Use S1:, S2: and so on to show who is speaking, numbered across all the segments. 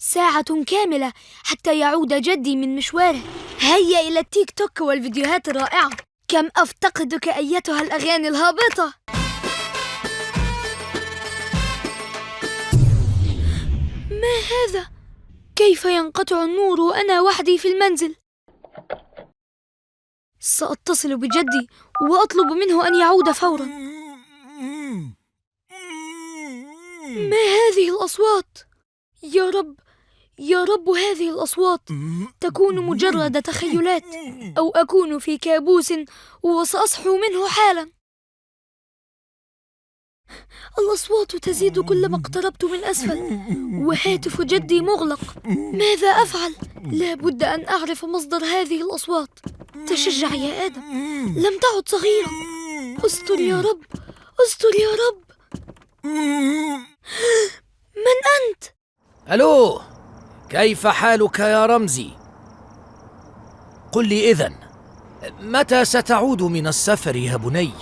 S1: ساعة كاملة حتى يعود جدي من مشواره. هيا إلى التيك توك والفيديوهات الرائعة. كم أفتقدك أيتها الأغاني الهابطة. ما هذا؟ كيف ينقطع النور وأنا وحدي في المنزل؟ سأتصل بجدي وأطلب منه أن يعود فوراً. ما هذه الأصوات؟ يا رب يا رب، هذه الأصوات تكون مجرد تخيلات، أو أكون في كابوس وسأصحو منه حالا. الأصوات تزيد كلما اقتربت من أسفل، وهاتف جدي مغلق. ماذا أفعل؟ لا بد أن أعرف مصدر هذه الأصوات. تشجع يا آدم، لم تعد صغيرا. استر يا رب، استر يا رب. من أنت؟
S2: ألو، كيف حالك يا رمزي؟ قل لي إذن، متى ستعود من السفر يا بني؟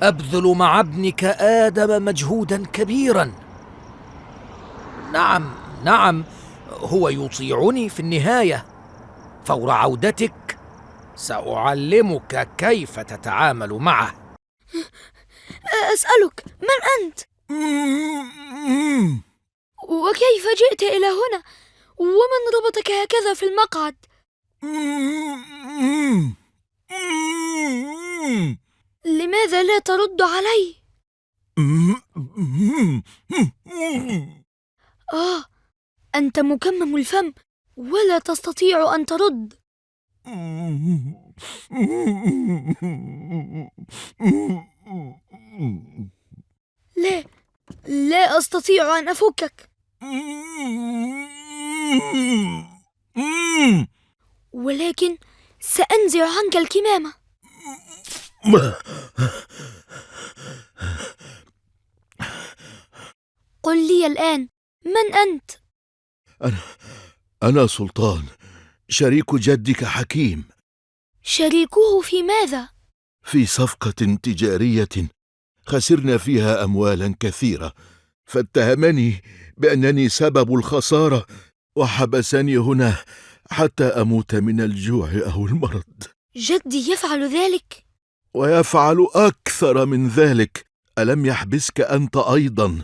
S2: أبذل مع ابنك آدم مجهودا كبيرا. نعم، هو يطيعني في النهاية. فور عودتك سأعلمك كيف تتعامل معه.
S1: أسألك، من أنت؟ وكيف جئت إلى هنا؟ ومن ربطك هكذا في المقعد؟ لماذا لا ترد علي؟ أنت مكمم الفم ولا تستطيع أن ترد. لا أستطيع أن أفكك. ولكن سأنزع عنك الكمامة. قل لي الآن، من أنت؟
S3: أنا سلطان، شريك جدك حكيم.
S1: شريكه في ماذا؟
S3: في صفقة تجارية خسرنا فيها أموالا كثيرة، فاتهمني بأنني سبب الخسارة وحبسني هنا حتى أموت من الجوع أو المرض.
S1: جدي يفعل ذلك؟
S3: ويفعل أكثر من ذلك. ألم يحبسك أنت أيضا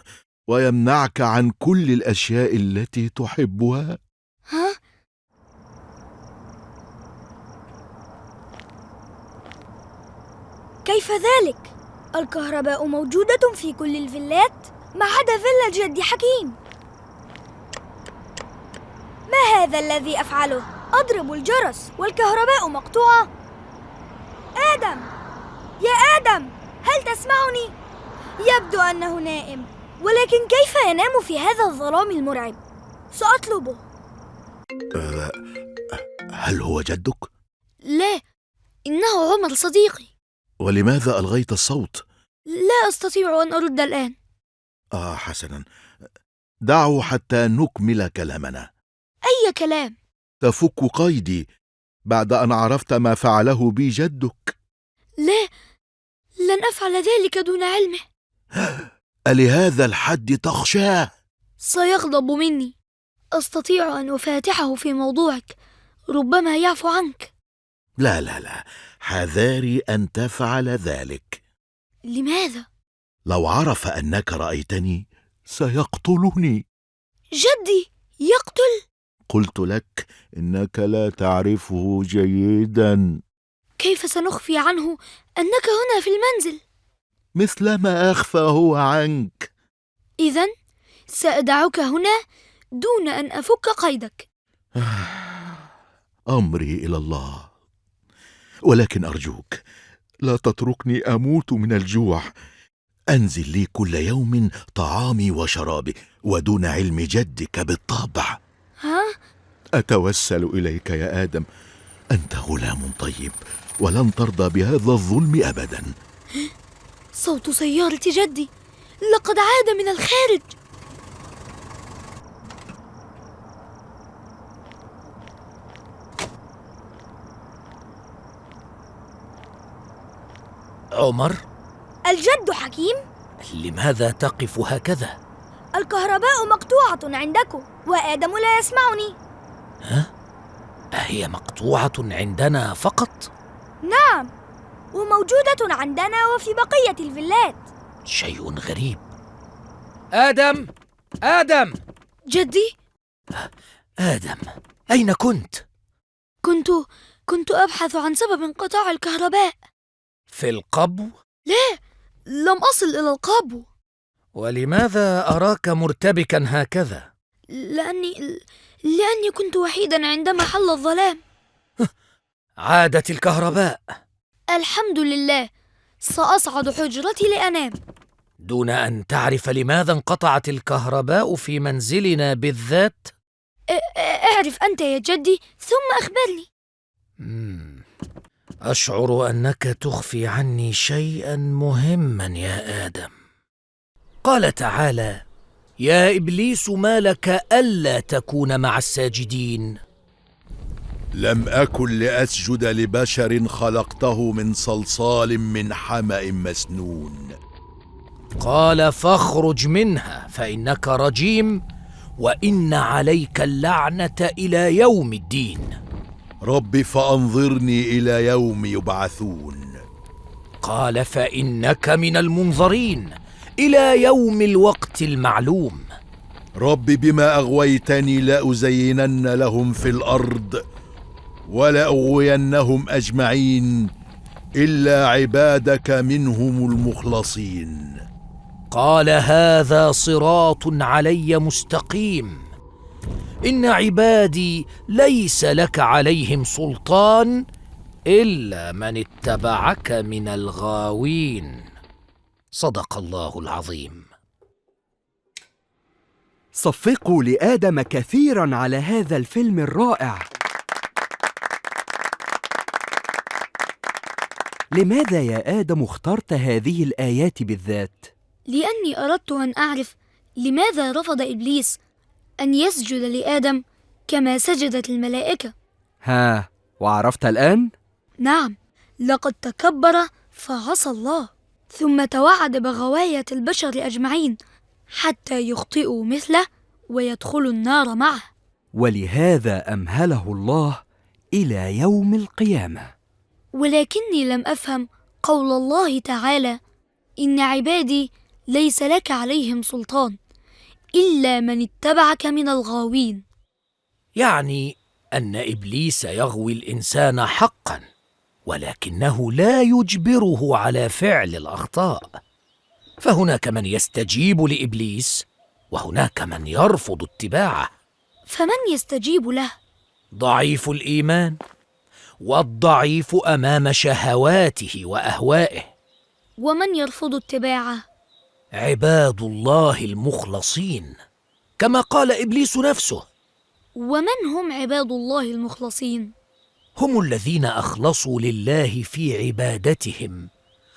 S3: ويمنعك عن كل الأشياء التي تحبها؟
S1: ها؟ كيف ذلك؟ الكهرباء موجودة في كل الفيلات ما عدا فيلا جدي حكيم. ما هذا الذي أفعله؟ أضرب الجرس والكهرباء مقطوعة. آدم، يا آدم، هل تسمعني؟ يبدو أنه نائم، ولكن كيف ينام في هذا الظلام المرعب؟ سأطلبه.
S3: هل هو جدك؟
S1: لا، إنه عمر صديقي.
S3: ولماذا ألغيت الصوت؟
S1: لا أستطيع أن أرد الآن.
S3: حسنا، دعوا حتى نكمل كلامنا.
S1: أي كلام؟
S3: تفك قيدي بعد أن عرفت ما فعله بي جدك.
S1: لا، لن أفعل ذلك دون علمه.
S3: ألهذا الحد تخشاه؟
S1: سيغضب مني. أستطيع أن أفاتحه في موضوعك، ربما يعفو عنك.
S3: لا، حذاري أن تفعل ذلك.
S1: لماذا؟
S3: لو عرف أنك رأيتني سيقتلني.
S1: جدي يقتل؟
S3: قلت لك إنك لا تعرفه جيدا.
S1: كيف سنخفي عنه أنك هنا في المنزل؟
S3: مثلما أخفى هو عنك.
S1: إذن سأدعك هنا دون أن أفك قيدك.
S3: أمري إلى الله، ولكن أرجوك لا تتركني أموت من الجوع. أنزل لي كل يوم طعامي وشرابي ودون علم جدك بالطبع.
S1: ها؟
S3: أتوسل إليك يا آدم، أنت غلام طيب ولن ترضى بهذا الظلم أبدا.
S1: صوت سيارة جدي، لقد عاد من الخارج.
S2: عمر؟
S1: الجد حكيم؟
S2: لماذا تقف هكذا؟
S1: الكهرباء مقطوعة عندكم وآدم لا يسمعني.
S2: ها؟ أهي مقطوعة عندنا فقط؟
S1: نعم، وموجودة عندنا وفي بقية الفيلات.
S2: شيء غريب. آدم! آدم!
S1: جدي؟
S2: آدم، أين كنت؟
S1: كنت أبحث عن سبب انقطاع الكهرباء.
S2: في القبو؟
S1: لا، لم أصل إلى القبو.
S2: ولماذا أراك مرتبكا هكذا؟
S1: لأني كنت وحيدا عندما حل الظلام.
S2: عادت الكهرباء.
S1: الحمد لله، سأصعد حجرتي لأنام.
S2: دون أن تعرف لماذا انقطعت الكهرباء في منزلنا بالذات؟
S1: اعرف أنت يا جدي ثم أخبرني.
S2: أشعر أنك تخفي عني شيئا مهما يا آدم. قال تعالى: يا إبليس ما لك ألا تكون مع الساجدين؟
S3: لم أكن لأسجد لبشر خلقته من صلصال من حمأ مسنون.
S2: قال: فاخرج منها فإنك رجيم وإن عليك اللعنة إلى يوم الدين.
S3: رب فأنظرني إلى يوم يبعثون.
S2: قال: فإنك من المنظرين إلى يوم الوقت المعلوم.
S3: رب بما أغويتني لأزينن لهم في الأرض ولأغوينهم أجمعين إلا عبادك منهم المخلصين.
S2: قال: هذا صراط علي مستقيم. إن عبادي ليس لك عليهم سلطان إلا من اتبعك من الغاوين. صدق الله العظيم.
S4: صفقوا لآدم كثيراً على هذا الفيلم الرائع. لماذا يا آدم اخترت هذه الآيات بالذات؟
S1: لأني أردت أن أعرف لماذا رفض إبليس أن يسجد لآدم كما سجدت الملائكة.
S4: ها، وعرفت الآن؟
S1: نعم، لقد تكبر فعصى الله، ثم توعد بغواية البشر أجمعين حتى يخطئوا مثله ويدخلوا النار معه.
S4: ولهذا أمهله الله إلى يوم القيامة.
S1: ولكني لم أفهم قول الله تعالى: إن عبادي ليس لك عليهم سلطان إلا من اتبعك من الغاوين.
S2: يعني أن إبليس يغوي الإنسان حقا، ولكنه لا يجبره على فعل الأخطاء. فهناك من يستجيب لإبليس وهناك من يرفض اتباعه.
S1: فمن يستجيب له؟
S2: ضعيف الإيمان، والضعيف أمام شهواته وأهوائه.
S1: ومن يرفض اتباعه؟
S2: عباد الله المخلصين، كما قال إبليس نفسه.
S1: ومن هم عباد الله المخلصين؟
S2: هم الذين أخلصوا لله في عبادتهم،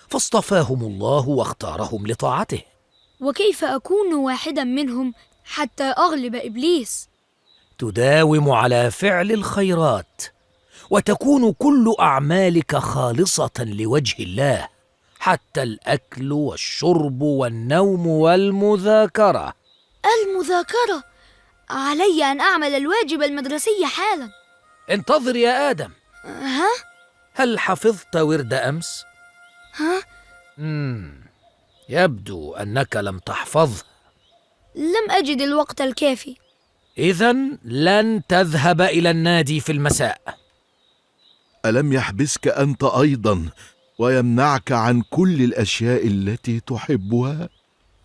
S2: فاصطفاهم الله واختارهم لطاعته.
S1: وكيف أكون واحدا منهم حتى أغلب إبليس؟
S2: تداوم على فعل الخيرات، وتكون كل أعمالك خالصة لوجه الله، حتى الأكل والشرب والنوم والمذاكرة.
S1: المذاكرة؟ علي أن أعمل الواجب المدرسي حالا.
S2: انتظر يا آدم.
S1: ها؟
S2: هل حفظت ورد أمس؟
S1: ها؟
S2: يبدو أنك لم تحفظه.
S1: لم أجد الوقت الكافي.
S2: إذن لن تذهب إلى النادي في المساء.
S3: ألم يحبسك أنت أيضا ويمنعك عن كل الأشياء التي تحبها؟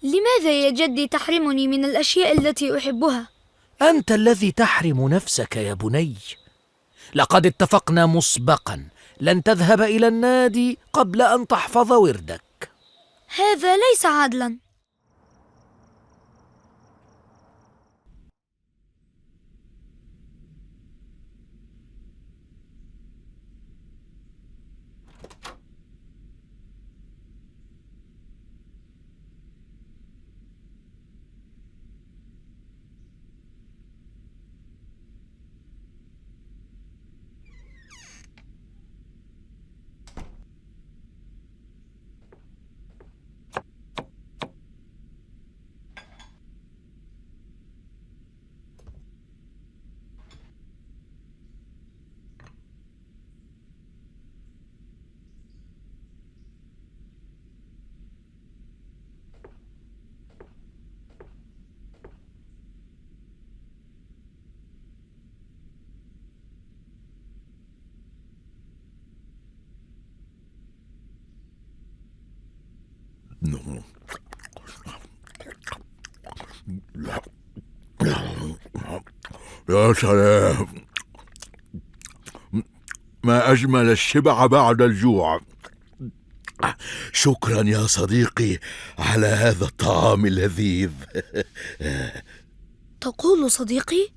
S1: لماذا يا جدي تحرمني من الأشياء التي أحبها؟
S2: أنت الذي تحرم نفسك يا بني. لقد اتفقنا مسبقا لن تذهب إلى النادي قبل أن تحفظ وردك.
S1: هذا ليس عدلا.
S3: يا سلام، ما أجمل الشبع بعد الجوع. شكرا يا صديقي على هذا الطعام اللذيذ.
S1: تقول صديقي؟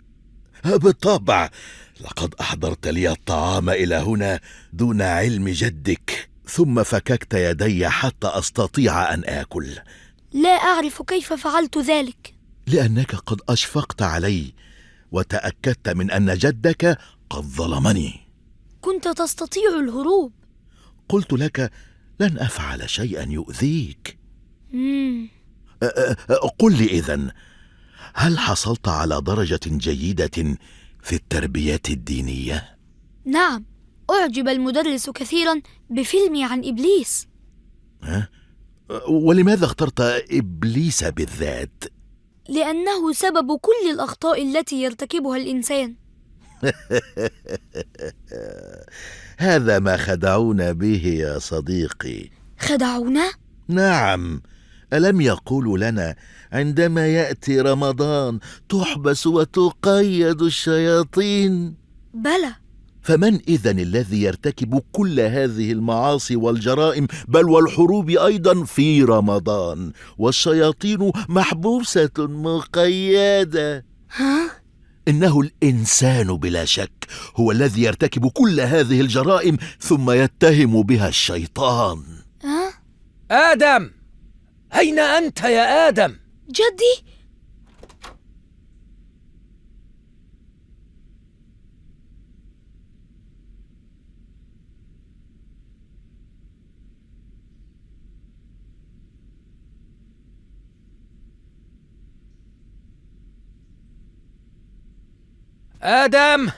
S3: بالطبع، لقد أحضرت لي الطعام إلى هنا دون علم جدك، ثم فككت يدي حتى أستطيع أن آكل.
S1: لا أعرف كيف فعلت ذلك.
S3: لأنك قد أشفقت علي وتأكدت من أن جدك قد ظلمني.
S1: كنت تستطيع الهروب.
S3: قلت لك لن أفعل شيئا يؤذيك. قل لي إذن، هل حصلت على درجة جيدة في التربية الدينية؟
S1: نعم، أعجب المدرس كثيرا بفيلمي عن إبليس.
S3: ولماذا اخترت إبليس بالذات؟
S1: لأنه سبب كل الأخطاء التي يرتكبها الإنسان.
S3: هذا ما خدعونا به يا صديقي.
S1: خدعونا؟
S3: نعم، ألم يقولوا لنا عندما يأتي رمضان تحبس وتقيد الشياطين؟
S1: بلى.
S3: فمن إذن الذي يرتكب كل هذه المعاصي والجرائم بل والحروب أيضا في رمضان والشياطين محبوسة مقيدة؟
S1: ها؟
S3: إنه الإنسان بلا شك هو الذي يرتكب كل هذه الجرائم ثم يتهم بها الشيطان.
S1: ها؟
S2: آدم، أين أنت يا آدم؟
S1: جدي؟
S2: آدم،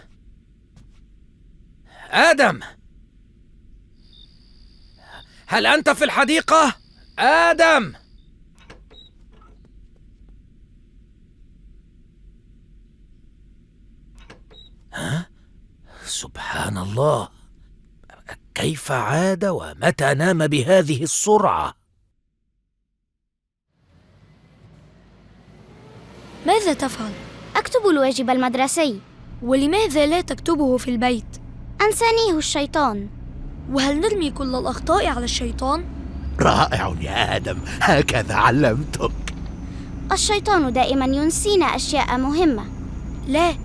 S2: آدم، هل أنت في الحديقة؟ آدم! سبحان الله، كيف عاد ومتى نام بهذه السرعة؟
S1: ماذا تفعل؟
S5: أكتب الواجب المدرسي.
S1: ولماذا لا تكتبه في البيت؟
S5: أنسانيه الشيطان.
S1: وهل نرمي كل الأخطاء على الشيطان؟
S3: رائع يا آدم، هكذا علمتك.
S5: الشيطان دائما ينسينا أشياء مهمة.
S1: لا،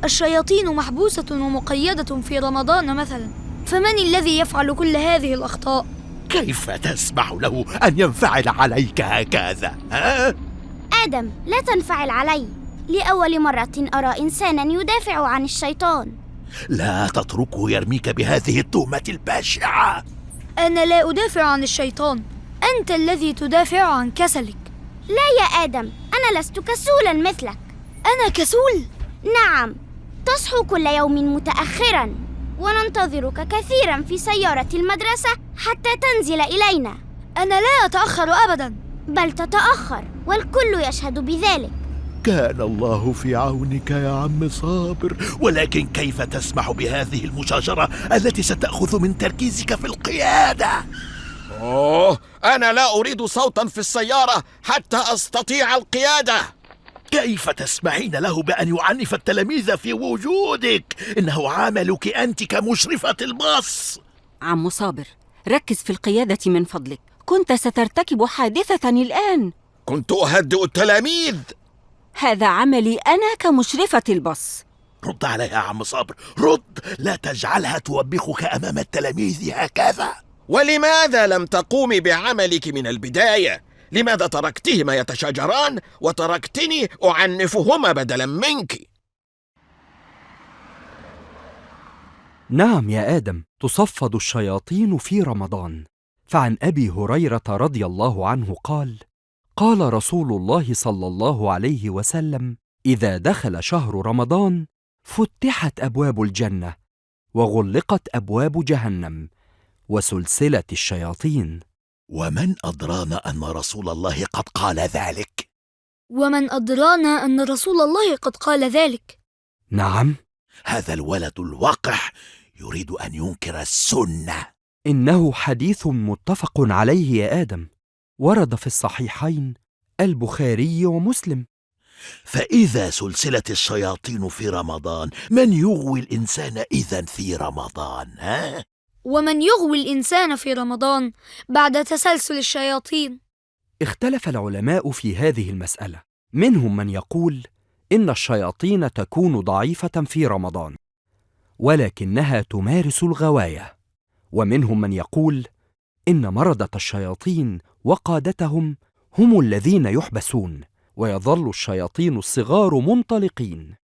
S1: الشياطين محبوسة ومقيدة في رمضان مثلا، فمن الذي يفعل كل هذه الأخطاء؟
S3: كيف تسمح له أن ينفعل عليك هكذا؟
S5: آدم، لا تنفعل علي. لأول مرة أرى إنسانا يدافع عن الشيطان.
S3: لا تتركه يرميك بهذه التهمة البشعة.
S1: أنا لا أدافع عن الشيطان، أنت الذي تدافع عن كسلك.
S5: لا يا آدم، أنا لست كسولا مثلك.
S1: أنا كسول؟
S5: نعم، تصحو كل يوم متأخرا وننتظرك كثيرا في سيارة المدرسة حتى تنزل إلينا.
S1: أنا لا أتأخر أبدا.
S5: بل تتأخر، والكل يشهد بذلك.
S3: كان الله في عونك يا عم صابر، ولكن كيف تسمح بهذه المشاجرة التي ستأخذ من تركيزك في القيادة؟
S6: أنا لا أريد صوتا في السيارة حتى أستطيع القيادة.
S3: كيف تسمحين له بأن يعنف التلاميذ في وجودك؟ إنه عملك أنت كمشرفة الباص.
S7: عم صابر، ركز في القيادة من فضلك، كنت سترتكب حادثة الآن.
S6: كنت أهدئ التلاميذ.
S7: هذا عملي أنا كمشرفة الباص.
S3: رد عليها يا عم صابر، رد، لا تجعلها توبخك أمام التلاميذ هكذا.
S6: ولماذا لم تقومي بعملك من البداية؟ لماذا تركتهما يتشاجران وتركتني أعنفهما بدلا منك؟
S4: نعم يا آدم، تصفد الشياطين في رمضان. فعن أبي هريرة رضي الله عنه قال: قال رسول الله صلى الله عليه وسلم: إذا دخل شهر رمضان فتحت أبواب الجنة وغلقت أبواب جهنم وسلسلة الشياطين.
S3: ومن أدرانا أن رسول الله قد قال ذلك؟
S1: ومن أدرانا أن رسول الله قد قال ذلك؟
S4: نعم،
S3: هذا الولد الوقح يريد أن ينكر السنة.
S4: إنه حديث متفق عليه يا آدم، ورد في الصحيحين البخاري ومسلم.
S3: فإذا سلسلة الشياطين في رمضان، من يغوي الإنسان إذن في رمضان؟ ها؟
S1: ومن يغوي الإنسان في رمضان بعد تسلسل الشياطين؟
S4: اختلف العلماء في هذه المسألة، منهم من يقول إن الشياطين تكون ضعيفة في رمضان ولكنها تمارس الغواية، ومنهم من يقول إن مردة الشياطين وقادتهم هم الذين يحبسون، ويظل الشياطين الصغار منطلقين.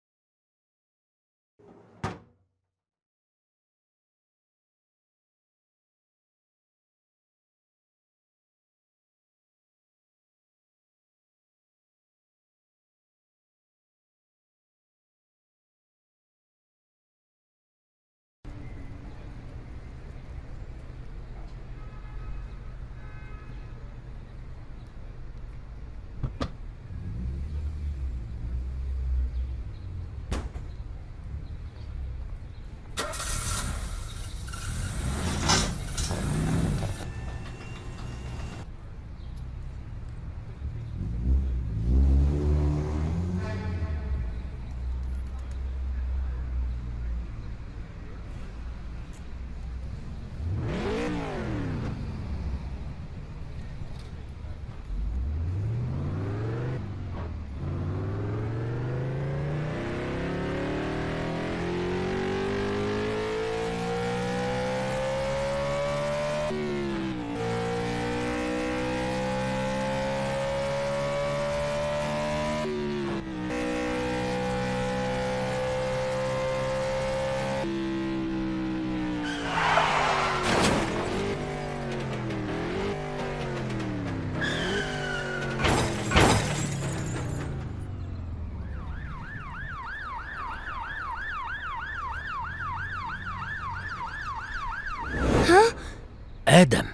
S2: آدم،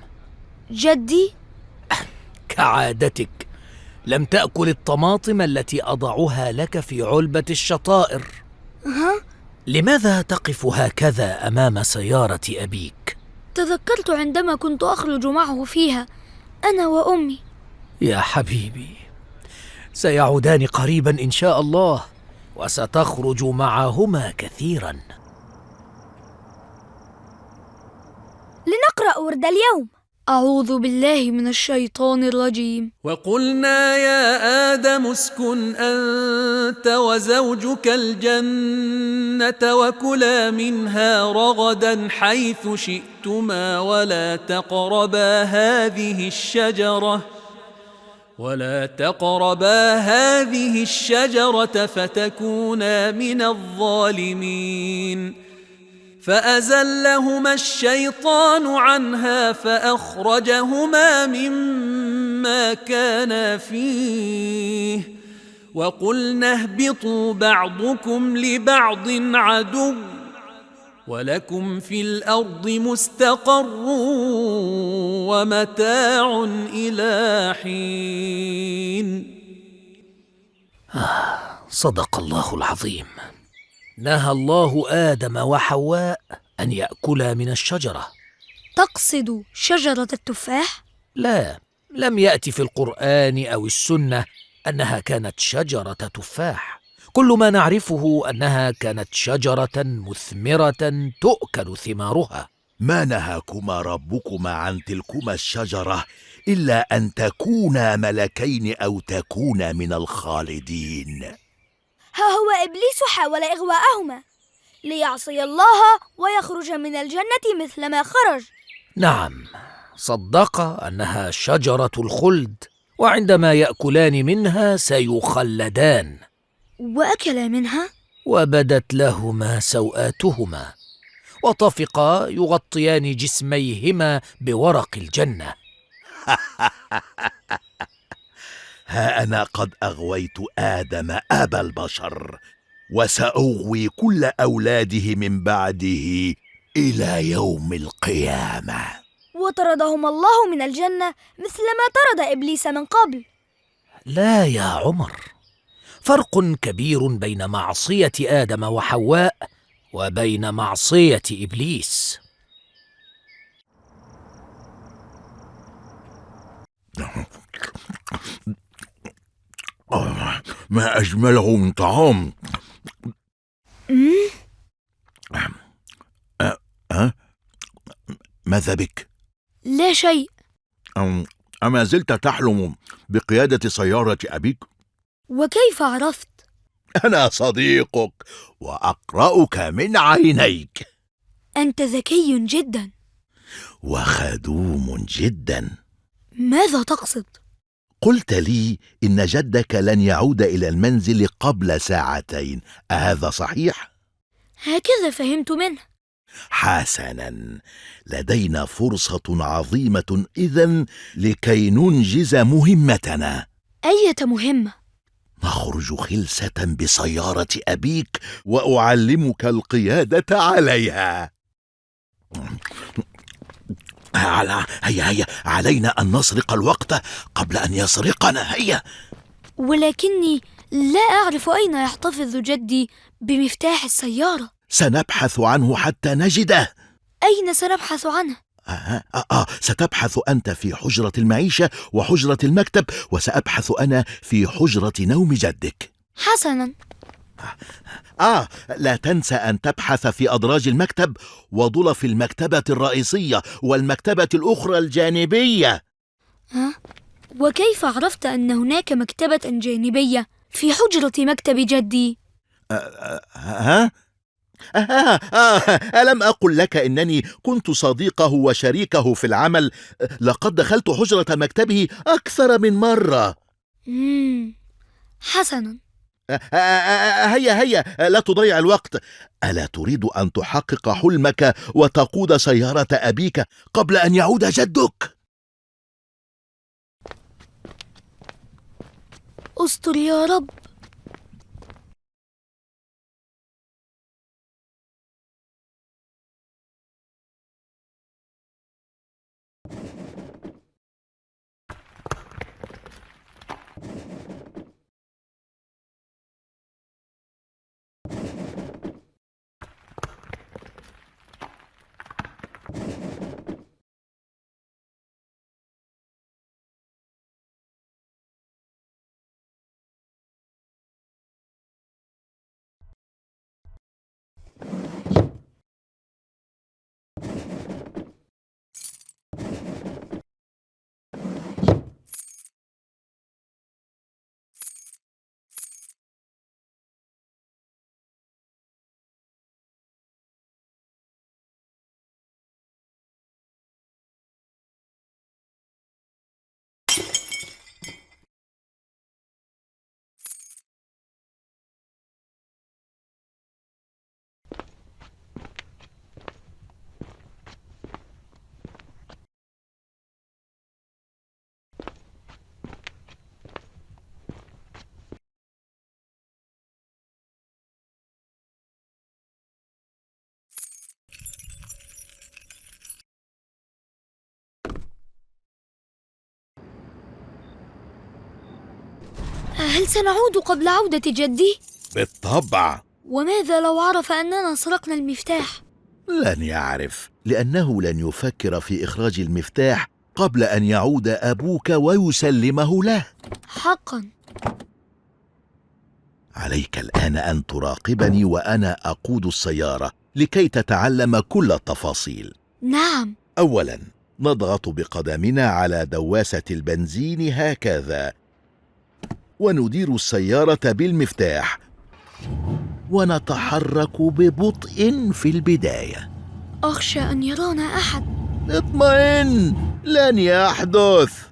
S1: جدي؟
S2: كعادتك لم تأكل الطماطم التي أضعها لك في علبة الشطائر. لماذا تقف هكذا أمام سيارة أبيك؟
S1: تذكرت عندما كنت أخرج معه فيها أنا وأمي.
S2: يا حبيبي، سيعودان قريبا إن شاء الله، وستخرج معهما كثيرا.
S1: لنقرأ ورد اليوم. أعوذ بالله من الشيطان الرجيم.
S8: وقلنا يا آدم اسكن أنت وزوجك الجنة وكلا منها رغدا حيث شئتما ولا تقربا هذه الشجرة فتكونا من الظالمين. فأزلهما الشيطان عنها فأخرجهما مما كانا فيه وقلنا اهبطوا بعضكم لبعض عدو ولكم في الأرض مستقر ومتاع إلى حين.
S2: صدق الله العظيم. نهى الله آدم وحواء أن يأكلا من الشجرة.
S1: تقصد شجرة التفاح؟
S2: لا، لم يأتي في القرآن أو السنة أنها كانت شجرة تفاح. كل ما نعرفه أنها كانت شجرة مثمرة تؤكل ثمارها.
S3: ما نهاكما ربكما عن تلكما الشجرة إلا أن تكونا ملكين أو تكونا من الخالدين.
S1: ها هو إبليس حاول إغواءهما ليعصي الله ويخرج من الجنة مثلما خرج.
S2: نعم، صدق أنها شجرة الخلد، وعندما يأكلان منها سيخلدان.
S1: وأكلا منها
S2: وبدت لهما سوآتهما، وطفقا يغطيان جسميهما بورق الجنة.
S3: ها أنا قد أغويت آدم أبا البشر، وسأغوي كل أولاده من بعده إلى يوم القيامة.
S1: وطردهما الله من الجنة مثلما طرد إبليس من قبل.
S2: لا يا عمر، فرق كبير بين معصية آدم وحواء وبين معصية إبليس.
S3: ما أجمله من طعام. ماذا بك؟
S1: لا شيء.
S3: أما زلت تحلم بقيادة سيارة أبيك؟
S1: وكيف عرفت؟
S3: أنا صديقك وأقرأك من عينيك.
S1: أنت ذكي جدا.
S3: وخدوم جدا.
S1: ماذا تقصد؟
S3: قلت لي إن جدك لن يعود إلى المنزل قبل ساعتين، أهذا صحيح؟
S1: هكذا فهمت منه.
S3: حسنا، لدينا فرصة عظيمة إذن لكي ننجز مهمتنا.
S1: أية مهمة؟
S3: نخرج خلسة بسيارة أبيك وأعلمك القيادة عليها. هيا علينا أن نسرق الوقت قبل أن يسرقنا. هيا.
S1: ولكني لا أعرف أين يحتفظ جدي بمفتاح السيارة.
S3: سنبحث عنه حتى نجده.
S1: أين سنبحث عنه؟
S3: ستبحث أنت في حجرة المعيشة وحجرة المكتب، وسأبحث أنا في حجرة نوم جدك.
S1: حسنا.
S3: لا تنسى أن تبحث في أدراج المكتب وضلف المكتبة الرئيسية والمكتبة الأخرى الجانبية.
S1: وكيف عرفت أن هناك مكتبة جانبية في حجرة مكتب جدي؟
S3: ألم أقل لك إنني كنت صديقه وشريكه في العمل؟ لقد دخلت حجرة مكتبه أكثر من مرة.
S1: حسنا.
S3: هيا لا تضيع الوقت. ألا تريد أن تحقق حلمك وتقود سيارة أبيك قبل أن يعود جدك؟
S1: استر يا رب. هل سنعود قبل عودة جدي؟
S3: بالطبع.
S1: وماذا لو عرف أننا سرقنا المفتاح؟
S3: لن يعرف، لأنه لن يفكر في إخراج المفتاح قبل أن يعود أبوك ويسلمه له.
S1: حقا.
S3: عليك الآن أن تراقبني وأنا أقود السيارة لكي تتعلم كل التفاصيل.
S1: نعم.
S3: أولا، نضغط بقدمنا على دواسة البنزين هكذا، وندير السيارة بالمفتاح، ونتحرك ببطء في البداية.
S1: أخشى أن يرانا أحد.
S3: اطمئن، لن يحدث.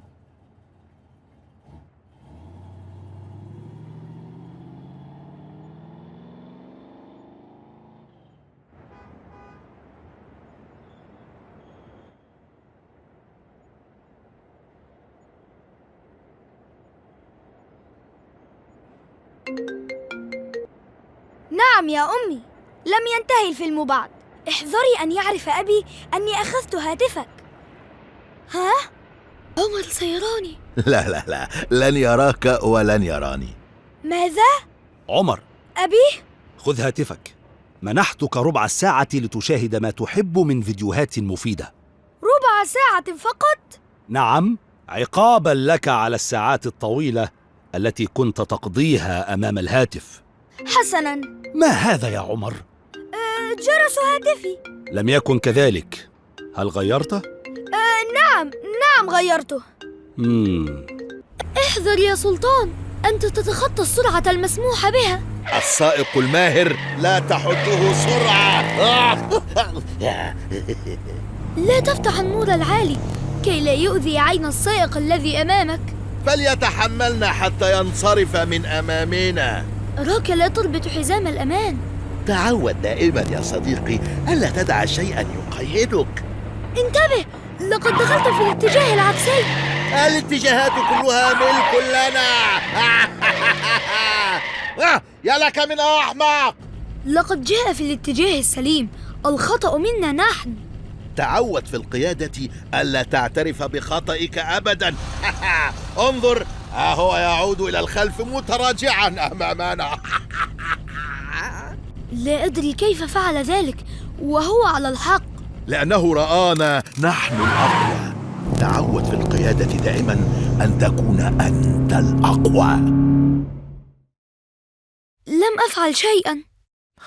S1: نعم يا أمي، لم ينتهي الفيلم بعد. احذري أن يعرف أبي أني أخذت هاتفك. ها؟ عمر سيراني.
S3: لا، لن يراك ولن يراني.
S1: ماذا؟
S9: عمر،
S1: أبي؟
S9: خذ هاتفك. منحتك ربع الساعة لتشاهد ما تحب من فيديوهات مفيدة.
S1: ربع ساعة فقط؟
S9: نعم، عقابا لك على الساعات الطويلة التي كنت تقضيها أمام الهاتف.
S1: حسناً.
S9: ما هذا يا عمر؟
S1: جرس هاتفي.
S9: لم يكن كذلك. هل غيرته؟
S1: نعم غيرته. احذر يا سلطان، أنت تتخطى السرعة المسموح بها.
S3: السائق الماهر لا تحده سرعة.
S1: لا تفتح النور العالي كي لا يؤذي عين السائق الذي أمامك.
S3: فليتحملنا حتى ينصرف من أمامنا.
S1: أراك لا تربط حزام الأمان.
S3: تعود دائما يا صديقي ألا تدع شيئا يقيدك.
S1: انتبه، لقد دخلت في الاتجاه العكسي.
S3: الاتجاهات كلها ملك لنا. يا لك من أحمق.
S1: لقد جاء في الاتجاه السليم، الخطأ منا نحن.
S3: تعود في القيادة ألا تعترف بخطئك أبدا. انظر، هو يعود إلى الخلف متراجعا أمامنا.
S1: لا أدري كيف فعل ذلك وهو على الحق.
S3: لأنه رآنا نحن الأقوى. تعود في القيادة دائما أن تكون أنت الأقوى.
S1: لم أفعل شيئا.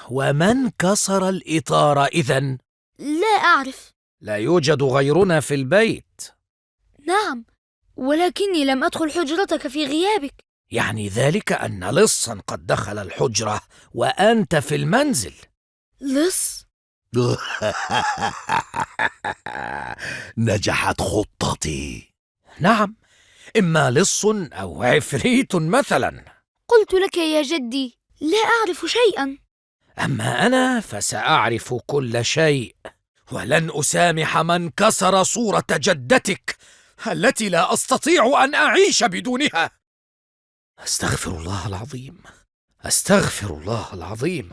S2: ومن كسر الإطار إذن؟
S1: لا أعرف.
S2: لا يوجد غيرنا في البيت.
S1: نعم، ولكني لم أدخل حجرتك في غيابك.
S2: يعني ذلك أن لصا قد دخل الحجرة وأنت في المنزل.
S1: لص؟
S3: نجحت خطتي.
S2: نعم، إما لص أو عفريت مثلا.
S1: قلت لك يا جدي لا أعرف شيئا.
S2: أما أنا فسأعرف كل شيء، ولن أسامح من كسر صورة جدتك التي لا أستطيع أن أعيش بدونها. أستغفر الله العظيم، أستغفر الله العظيم.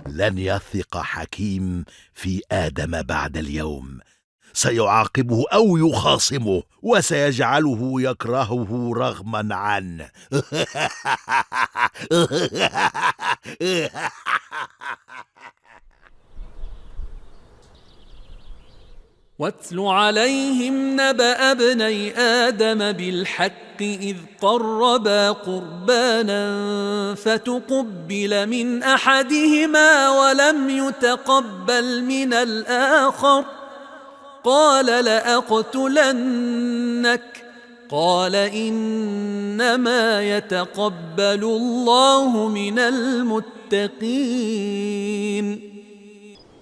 S3: لن يثق حكيم في آدم بعد اليوم. سيعاقبه أو يخاصمه وسيجعله يكرهه رغما عنه.
S8: واتل عليهم نبأ ابني آدم بالحق إذ قربا قربانا فتقبل من أحدهما ولم يتقبل من الآخر قال لأقتلنك قال إنما يتقبل الله من المتقين.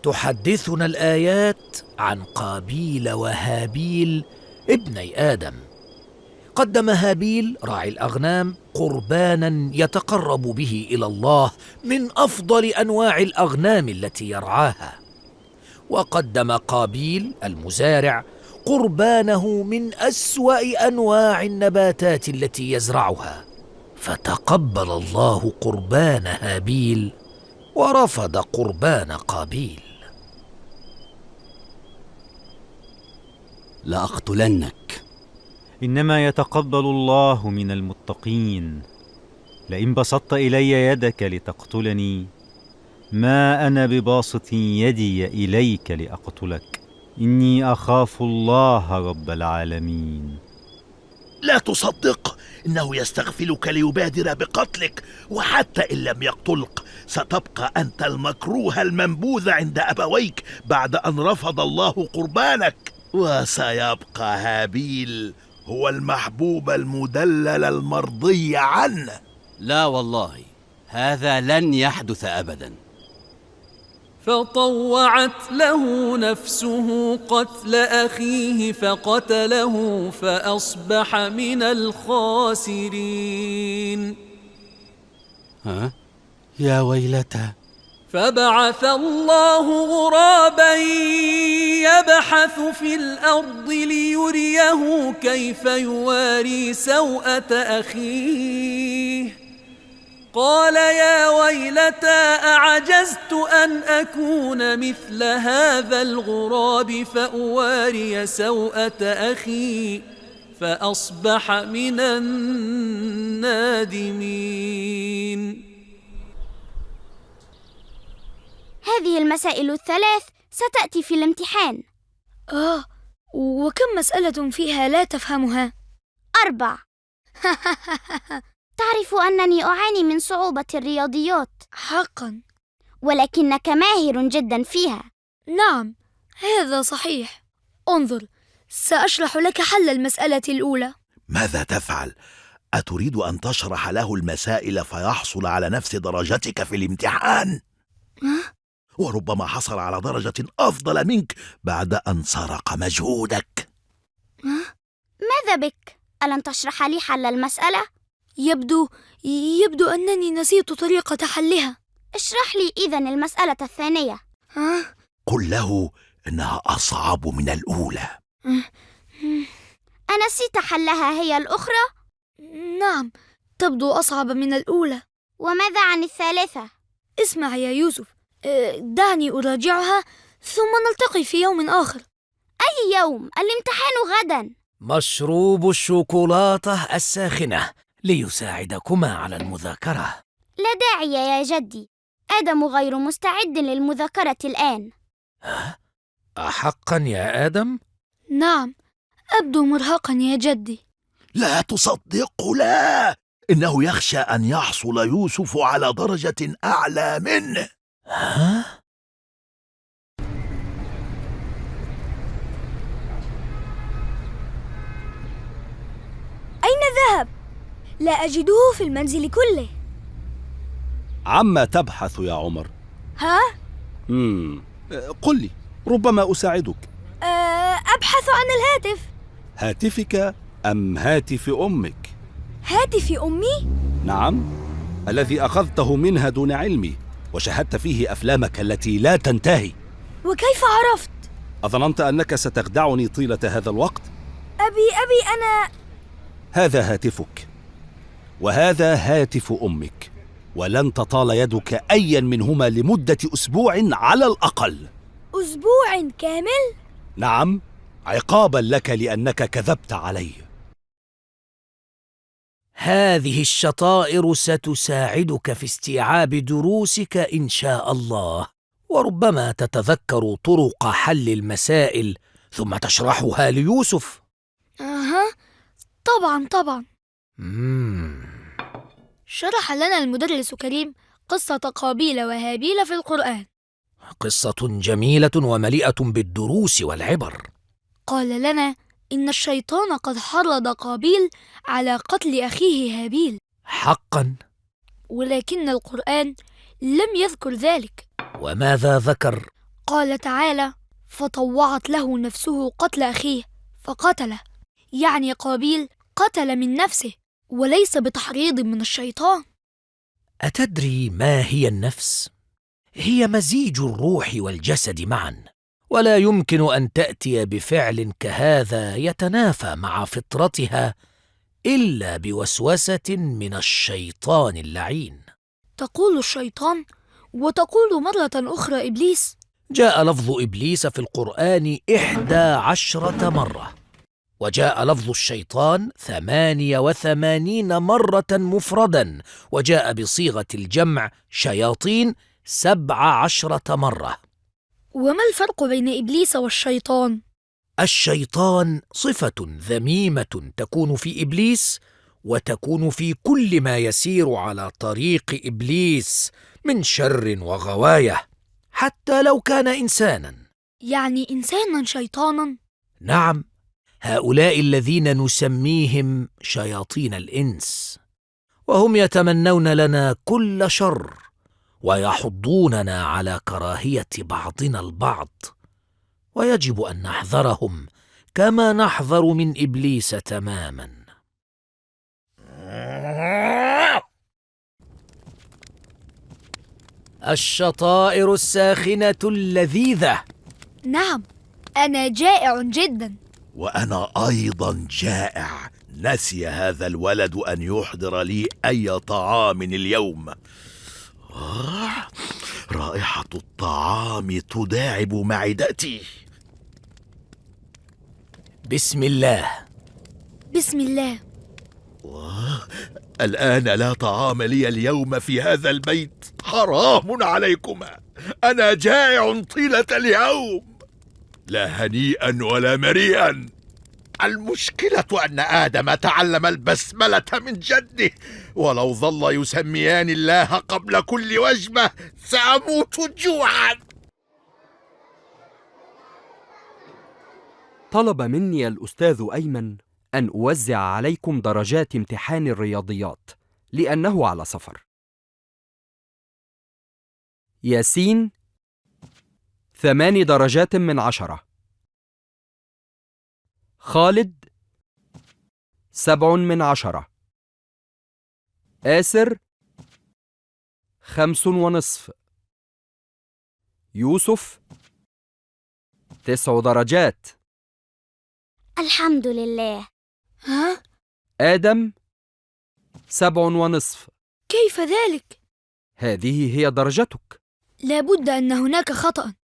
S2: تحدثنا الآيات عن قابيل وهابيل ابني آدم. قدم هابيل راعي الأغنام قربانا يتقرب به إلى الله من أفضل أنواع الأغنام التي يرعاها، وقدم قابيل المزارع قربانه من أسوأ أنواع النباتات التي يزرعها، فتقبل الله قربان هابيل ورفض قربان قابيل.
S9: لأقتلنك.
S10: إنما يتقبل الله من المتقين. لئن بسطت إلي يدك لتقتلني ما أنا بباسط يدي إليك لأقتلك، إني أخاف الله رب العالمين.
S3: لا تصدق، إنه يستغفلك ليبادر بقتلك، وحتى إن لم يقتلك ستبقى أنت المكروه المنبوذ عند أبويك بعد أن رفض الله قربانك، وسيبقى هابيل هو المحبوب المدلل المرضي عنه.
S11: لا والله، هذا لن يحدث أبدا.
S8: فطوعت له نفسه قتل أخيه فقتله فأصبح من الخاسرين.
S11: يا ويلتى.
S8: فبعث الله غرابا يبحث في الأرض ليريه كيف يواري سوءة أخيه قال يا ويلتى أعجزت أن أكون مثل هذا الغراب فأواري سوءة أخي فأصبح من النادمين.
S5: هذه المسائل الثلاث ستأتي في الامتحان.
S1: وكم مسألة فيها لا تفهمها؟
S5: 4. تعرف أنني أعاني من صعوبة الرياضيات.
S1: حقا.
S5: ولكنك ماهر جدا فيها.
S1: نعم، هذا صحيح. انظر، سأشرح لك حل المسألة الأولى.
S3: ماذا تفعل؟ أتريد أن تشرح له المسائل فيحصل على نفس درجتك في الامتحان؟ وربما حصل على درجة أفضل منك بعد أن سرق مجهودك.
S5: ماذا بك؟ ألن تشرح لي حل المسألة؟
S1: يبدو أنني نسيت طريقة حلها.
S5: اشرح لي إذن المسألة الثانية.
S3: قل له إنها أصعب من الأولى.
S5: أنسيت حلها هي الأخرى؟
S1: نعم، تبدو أصعب من الأولى.
S5: وماذا عن الثالثة؟
S1: اسمع يا يوسف، دعني أراجعها ثم نلتقي في يوم آخر.
S5: أي يوم؟ الامتحان غدا.
S2: مشروب الشوكولاتة الساخنة ليساعدكما على المذاكرة.
S5: لا داعي يا جدي، آدم غير مستعد للمذاكرة الآن.
S2: أحقا يا آدم؟
S1: نعم، أبدو مرهقا يا جدي.
S3: لا تصدقه، لا، إنه يخشى أن يحصل يوسف على درجة أعلى منه.
S1: أين ذهب؟ لا أجده في المنزل كله.
S9: عما تبحث يا عمر؟ قل لي، ربما أساعدك.
S1: أبحث عن الهاتف.
S9: هاتفك أم هاتف أمك؟
S1: هاتف أمي؟
S9: نعم، الذي أخذته منها دون علمي وشاهدت فيه أفلامك التي لا تنتهي.
S1: وكيف عرفت؟
S9: أظننت أنك ستخدعني طيلة هذا الوقت؟
S1: أبي أنا...
S9: هذا هاتفك وهذا هاتف أمك، ولن تطال يدك أيا منهما لمدة أسبوع على الأقل.
S1: أسبوع كامل؟
S9: نعم، عقابا لك لأنك كذبت علي.
S2: هذه الشطائر ستساعدك في استيعاب دروسك إن شاء الله، وربما تتذكر طرق حل المسائل ثم تشرحها ليوسف.
S1: طبعا. شرح لنا المدرس كريم قصة قابيل وهابيل في القرآن.
S2: قصة جميلة ومليئة بالدروس والعبر.
S1: قال لنا إن الشيطان قد حرض قابيل على قتل أخيه هابيل.
S2: حقا.
S1: ولكن القرآن لم يذكر ذلك.
S2: وماذا ذكر؟
S1: قال تعالى: فطوعت له نفسه قتل أخيه فقتله، يعني قابيل قتل من نفسه وليس بتحريض من الشيطان.
S2: أتدري ما هي النفس؟ هي مزيج الروح والجسد معا، ولا يمكن أن تأتي بفعل كهذا يتنافى مع فطرتها إلا بوسوسة من الشيطان اللعين.
S1: تقول الشيطان وتقول مرة أخرى إبليس.
S2: جاء لفظ إبليس في القرآن 11 مرة، وجاء لفظ الشيطان 88 مرة مفردا، وجاء بصيغة الجمع شياطين 17 مرة.
S1: وما الفرق بين إبليس والشيطان؟
S2: الشيطان صفة ذميمة تكون في إبليس وتكون في كل ما يسير على طريق إبليس من شر وغواية، حتى لو كان إنسانا.
S1: يعني إنسانا شيطانا؟
S2: نعم، هؤلاء الذين نسميهم شياطين الإنس، وهم يتمنون لنا كل شر ويحضوننا على كراهية بعضنا البعض، ويجب أن نحذرهم كما نحذر من إبليس تماما. الشطائر الساخنة اللذيذة.
S1: نعم، أنا جائع جدا.
S3: وأنا أيضا جائع. نسي هذا الولد أن يحضر لي أي طعام اليوم. رائحة الطعام تداعب معدتي.
S2: بسم الله.
S1: بسم الله.
S3: الآن لا طعام لي اليوم في هذا البيت. حرام عليكما، أنا جائع طيلة اليوم، لا هنيئا ولا مريئا. المشكلة أن آدم تعلم البسملة من جده، ولو ظل يسميان الله قبل كل وجبة سأموت جوعا.
S4: طلب مني الأستاذ أيمن أن أوزع عليكم درجات امتحان الرياضيات لأنه على سفر. ياسين 8 درجات من 10. خالد 7 من 10. آسر 5.5. يوسف 9 درجات.
S5: الحمد لله.
S1: ها؟
S4: آدم 7.5.
S1: كيف ذلك؟
S4: هذه هي درجتك.
S1: لابد أن هناك خطأ.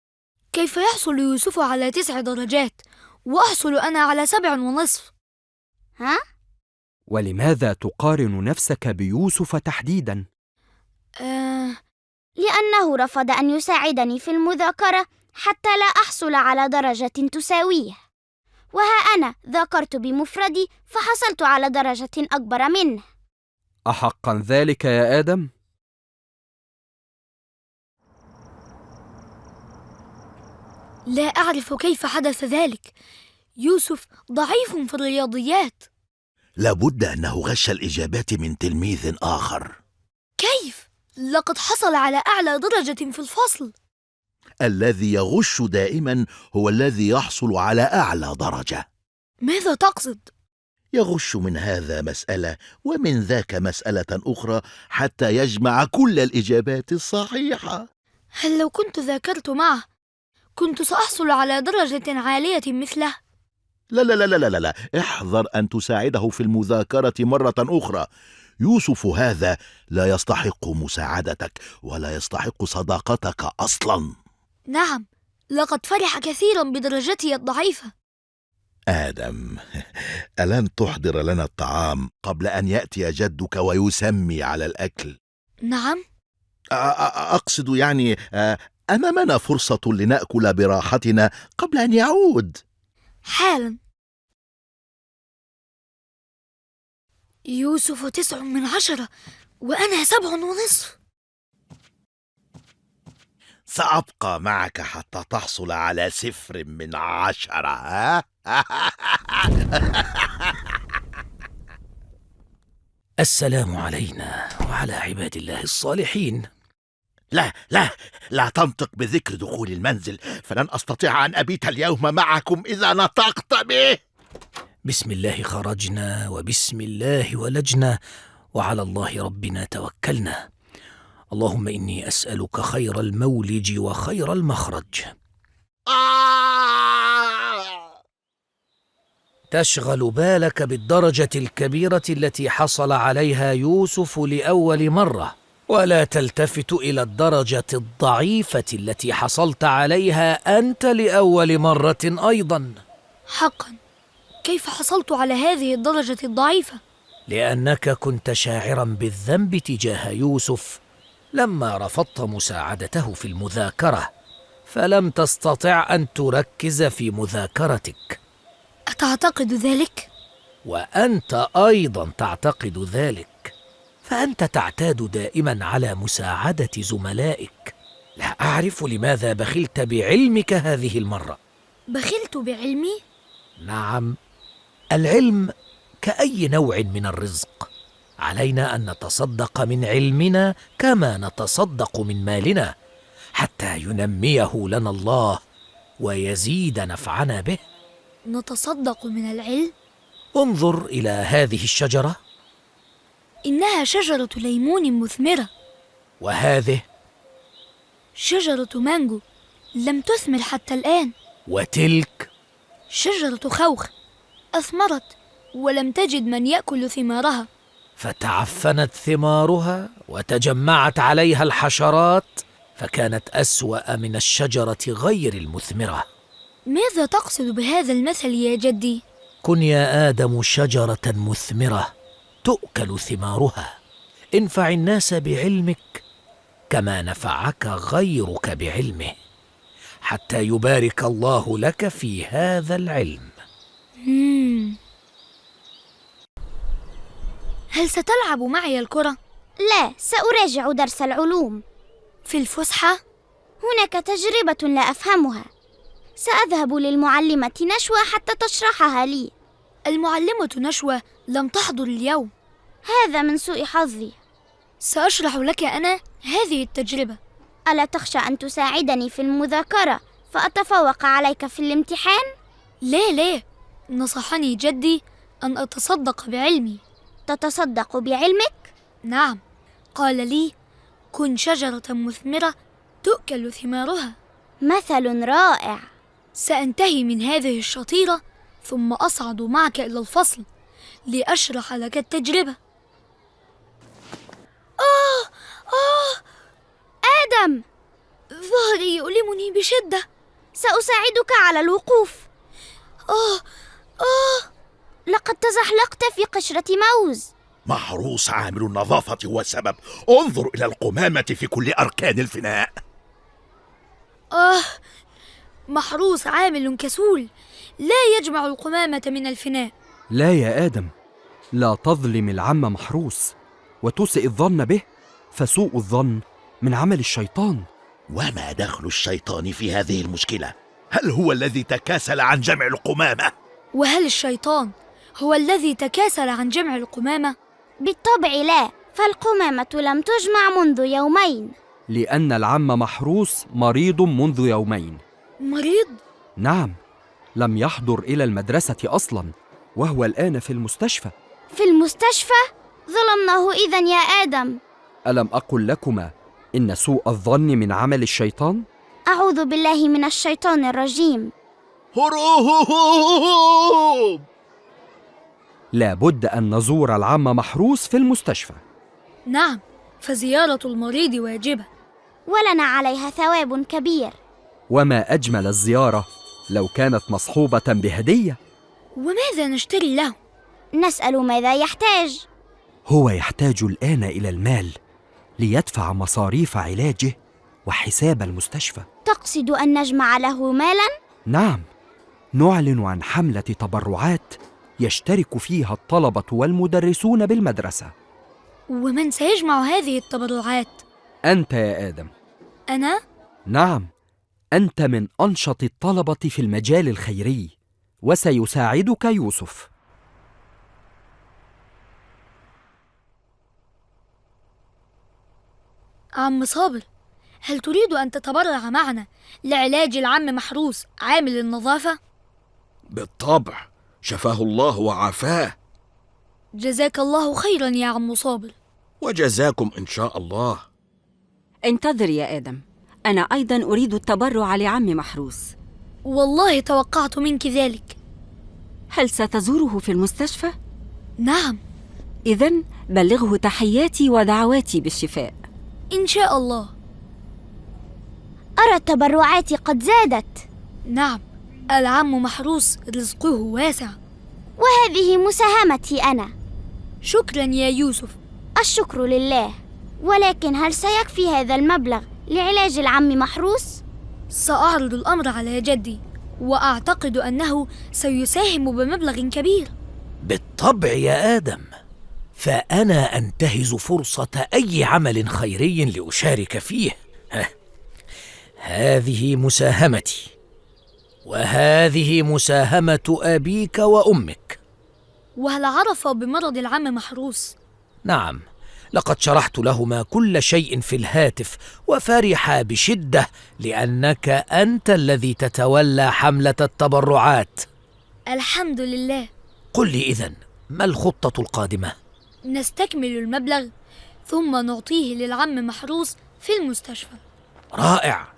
S1: كيف يحصل يوسف على 9 درجات وأحصل أنا على 7.5؟
S5: ها؟
S4: ولماذا تقارن نفسك بيوسف تحديداً؟
S5: لأنه رفض أن يساعدني في المذاكرة حتى لا أحصل على درجة تساويه، وها أنا ذاكرت بمفردي فحصلت على درجة أكبر منه.
S4: أحقاً ذلك يا آدم؟
S1: لا أعرف كيف حدث ذلك. يوسف ضعيف في الرياضيات.
S3: لابد أنه غش الإجابات من تلميذ آخر.
S1: كيف؟ لقد حصل على أعلى درجة في الفصل.
S3: الذي يغش دائما هو الذي يحصل على أعلى درجة.
S1: ماذا تقصد؟
S3: يغش من هذا مسألة ومن ذاك مسألة أخرى حتى يجمع كل الإجابات الصحيحة.
S1: هل لو كنت ذاكرت معه كنت سأحصل على درجة عالية مثله؟
S3: لا لا لا لا لا لا، احذر أن تساعده في المذاكرة مرة أخرى. يوسف هذا لا يستحق مساعدتك ولا يستحق صداقتك أصلا.
S1: نعم، لقد فرح كثيرا بدرجتي الضعيفة.
S3: آدم، ألن تحضر لنا الطعام قبل أن يأتي جدك ويسمي على الأكل؟
S1: نعم.
S3: أقصد يعني أمامنا فرصة لنأكل براحتنا قبل أن يعود.
S1: حالا. يوسف 9 من 10 وأنا 7.5.
S3: سأبقى معك حتى تحصل على 0 من 10.
S2: السلام علينا وعلى عباد الله الصالحين.
S3: لا لا لا تنطق بذكر دخول المنزل، فلن أستطيع أن أبيت اليوم معكم إذا نطقت به.
S2: بسم الله خرجنا وبسم الله ولجنا وعلى الله ربنا توكلنا. اللهم إني أسألك خير المولج وخير المخرج. تشغل بالك بالدرجة الكبيرة التي حصل عليها يوسف لأول مرة، ولا تلتفت إلى الدرجة الضعيفة التي حصلت عليها أنت لأول مرة أيضا.
S1: حقا، كيف حصلت على هذه الدرجة الضعيفة؟
S2: لأنك كنت شاعرا بالذنب تجاه يوسف لما رفضت مساعدته في المذاكرة، فلم تستطع أن تركز في مذاكرتك.
S1: أتعتقد ذلك؟
S2: وأنت أيضا تعتقد ذلك، فأنت تعتاد دائما على مساعدة زملائك. لا أعرف لماذا بخلت بعلمك هذه المرة.
S1: بخلت بعلمي؟
S2: نعم، العلم كأي نوع من الرزق، علينا أن نتصدق من علمنا كما نتصدق من مالنا حتى ينميه لنا الله ويزيد نفعنا به.
S1: نتصدق من العلم؟
S2: انظر إلى هذه الشجرة،
S1: إنها شجرة ليمون مثمرة.
S2: وهذه
S1: شجرة مانجو لم تثمر حتى الآن.
S2: وتلك
S1: شجرة خوخ أثمرت ولم تجد من يأكل ثمارها،
S2: فتعفنت ثمارها وتجمعت عليها الحشرات فكانت أسوأ من الشجرة غير المثمرة.
S1: ماذا تقصد بهذا المثل يا جدي؟
S2: كن يا آدم شجرة مثمرة تؤكل ثمارها. انفع الناس بعلمك كما نفعك غيرك بعلمه، حتى يبارك الله لك في هذا العلم.
S1: هل ستلعب معي الكرة؟
S5: لا، سأراجع درس العلوم.
S1: في الفسحة؟
S5: هناك تجربة لا أفهمها. سأذهب للمعلمة نشوى حتى تشرحها لي.
S1: المعلمة نشوى لم تحضر اليوم.
S5: هذا من سوء حظي.
S1: سأشرح لك أنا هذه التجربة.
S5: ألا تخشى أن تساعدني في المذاكرة فأتفوق عليك في الامتحان؟
S1: لا، نصحني جدي أن أتصدق بعلمي.
S5: تتصدق بعلمك؟
S1: نعم، قال لي: كن شجرة مثمرة تؤكل ثمارها.
S5: مثل رائع.
S1: سأنتهي من هذه الشطيرة ثم أصعد معك إلى الفصل لأشرح لك التجربة.
S5: آدم،
S1: ظهري يؤلمني بشدة.
S5: سأساعدك على الوقوف. لقد تزحلقت في قشرة موز.
S3: محروس عامل النظافة هو السبب. انظر إلى القمامة في كل أركان الفناء.
S1: محروس عامل كسول لا يجمع القمامة من الفناء.
S4: لا يا آدم، لا تظلم العم محروس وتسئ الظن به، فسوء الظن من عمل الشيطان.
S3: وما دخل الشيطان في هذه المشكلة؟ هل هو الذي تكاسل عن جمع القمامة؟
S1: وهل الشيطان هو الذي تكاسل عن جمع القمامة؟
S5: بالطبع لا، فالقمامة لم تجمع منذ يومين.
S4: لأن العم محروس مريض منذ يومين.
S1: مريض؟
S4: نعم، لم يحضر إلى المدرسة أصلاً، وهو الآن في المستشفى.
S5: في المستشفى؟ ظلمناه إذن يا آدم.
S4: ألم أقل لكما إن سوء الظن من عمل الشيطان؟
S5: أعوذ بالله من الشيطان الرجيم.
S3: هروب!
S4: لا بد أن نزور العم محروس في المستشفى.
S1: نعم، فزيارة المريض واجبة،
S5: ولنا عليها ثواب كبير.
S4: وما أجمل الزيارة لو كانت مصحوبة بهدية.
S1: وماذا نشتري له؟
S5: نسأل ماذا يحتاج.
S4: هو يحتاج الآن إلى المال ليدفع مصاريف علاجه وحساب المستشفى.
S5: تقصد أن نجمع له مالا؟
S4: نعم، نعلن عن حملة تبرعات يشترك فيها الطلبة والمدرسون بالمدرسة.
S1: ومن سيجمع هذه التبرعات؟
S4: أنت يا آدم.
S1: أنا؟
S4: نعم، أنت من أنشط الطلبة في المجال الخيري، وسيساعدك يوسف.
S1: عم صابر، هل تريد أن تتبرع معنا لعلاج العم محروس عامل النظافة؟
S6: بالطبع، شفاه الله وعافاه.
S1: جزاك الله خيرا يا عم صابر.
S6: وجزاكم إن شاء الله.
S7: انتظر يا آدم، أنا أيضا أريد التبرع لعم محروس.
S1: والله توقعت منك ذلك.
S7: هل ستزوره في المستشفى؟
S1: نعم.
S7: إذن بلغه تحياتي ودعواتي بالشفاء.
S1: إن شاء الله.
S5: أرى التبرعات قد زادت.
S1: نعم، العم محروس رزقه واسع.
S5: وهذه مساهمتي أنا.
S1: شكرا يا يوسف.
S5: الشكر لله. ولكن هل سيكفي هذا المبلغ لعلاج العم محروس؟
S1: سأعرض الأمر على جدي، وأعتقد أنه سيساهم بمبلغ كبير.
S2: بالطبع يا آدم، فأنا أنتهز فرصة أي عمل خيري لأشارك فيه. هذه مساهمتي، وهذه مساهمة أبيك وأمك.
S1: وهل عرف بمرض العم محروس؟
S2: نعم، لقد شرحت لهما كل شيء في الهاتف، وفرحا بشدة لأنك أنت الذي تتولى حملة التبرعات.
S1: الحمد لله.
S2: قل لي إذن، ما الخطة القادمة؟
S1: نستكمل المبلغ ثم نعطيه للعم محروس في المستشفى.
S2: رائع،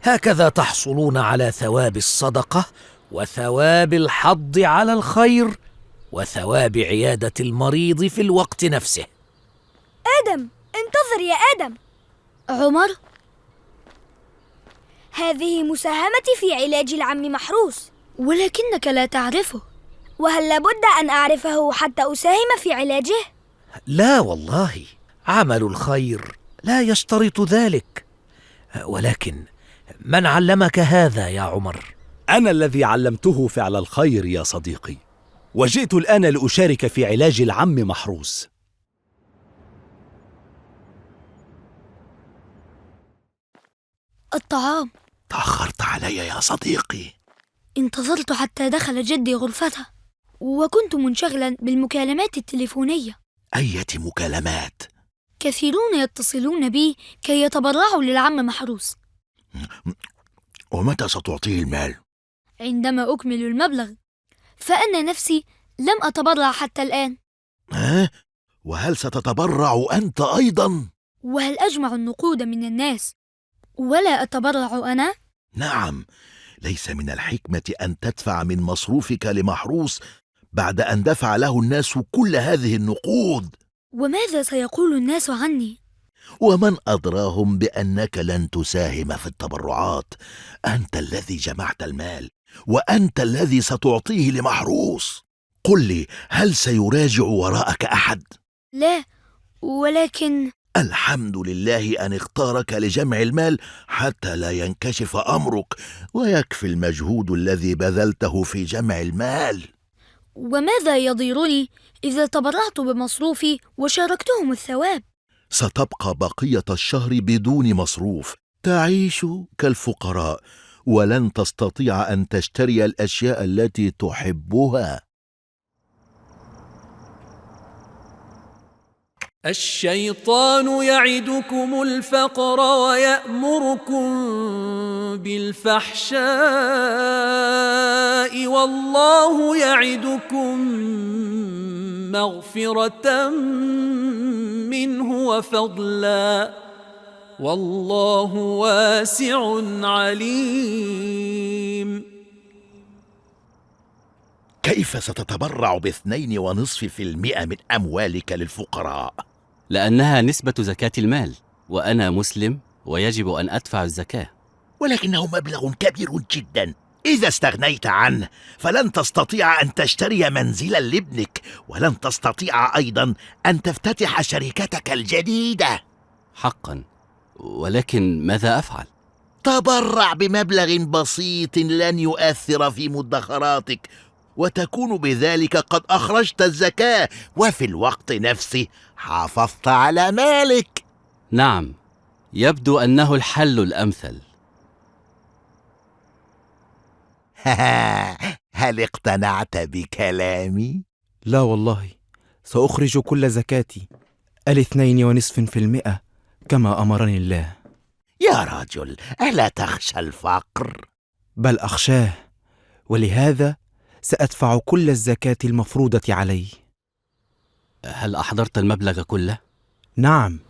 S2: هكذا تحصلون على ثواب الصدقة وثواب الحض على الخير وثواب عيادة المريض في الوقت نفسه.
S1: آدم، انتظر يا آدم. عمر، هذه مساهمتي في علاج العم محروس. ولكنك لا تعرفه. وهل لابد أن أعرفه حتى أساهم في علاجه؟
S2: لا والله، عمل الخير لا يشترط ذلك. ولكن من علمك هذا يا عمر؟
S9: أنا الذي علمته فعل الخير يا صديقي، وجئت الآن لأشارك في علاج العم محروس.
S1: الطعام.
S3: تأخرت علي يا صديقي.
S1: انتظرت حتى دخل جدي غرفته، وكنت منشغلا بالمكالمات التليفونية.
S3: أية مكالمات؟
S1: كثيرون يتصلون بي كي يتبرعوا للعم محروس.
S3: ومتى ستعطيه المال؟
S1: عندما أكمل المبلغ، فأنا نفسي لم أتبرع حتى الآن.
S3: وهل ستتبرع أنت أيضا؟
S1: وهل أجمع النقود من الناس ولا أتبرع أنا؟
S3: نعم، ليس من الحكمة أن تدفع من مصروفك لمحروس بعد أن دفع له الناس كل هذه النقود.
S1: وماذا سيقول الناس عني؟
S3: ومن أدراهم بأنك لن تساهم في التبرعات؟ أنت الذي جمعت المال، وأنت الذي ستعطيه لمحروس. قل لي، هل سيراجع وراءك أحد؟
S1: لا، ولكن
S3: الحمد لله أن اختارك لجمع المال حتى لا ينكشف أمرك، ويكفي المجهود الذي بذلته في جمع المال.
S1: وماذا يضيرني إذا تبرعت بمصروفي وشاركتهم الثواب؟
S3: ستبقى بقية الشهر بدون مصروف، تعيش كالفقراء، ولن تستطيع أن تشتري الأشياء التي تحبها.
S8: الشيطان يعدكم الفقر ويأمركم بالفحشاء والله يعدكم مغفرة منه وفضلا والله واسع عليم.
S3: كيف ستتبرع ب2.5% من أموالك للفقراء؟
S11: لأنها نسبة زكاة المال، وأنا مسلم ويجب أن أدفع الزكاة.
S3: ولكنه مبلغ كبير جدا، إذا استغنيت عنه فلن تستطيع أن تشتري منزلا لابنك، ولن تستطيع أيضا أن تفتتح شركتك الجديدة.
S11: حقا، ولكن ماذا أفعل؟
S3: تبرع بمبلغ بسيط لن يؤثر في مدخراتك، وتكون بذلك قد أخرجت الزكاة، وفي الوقت نفسه حافظت على مالك.
S11: نعم، يبدو أنه الحل الأمثل.
S3: هل اقتنعت بكلامي؟
S12: لا والله، سأخرج كل زكاتي 2.5% كما أمرني الله.
S3: يا رجل، ألا تخشى الفقر؟
S12: بل أخشاه، ولهذا سأدفع كل الزكاة المفروضة علي.
S11: هل أحضرت المبلغ كله؟
S12: نعم،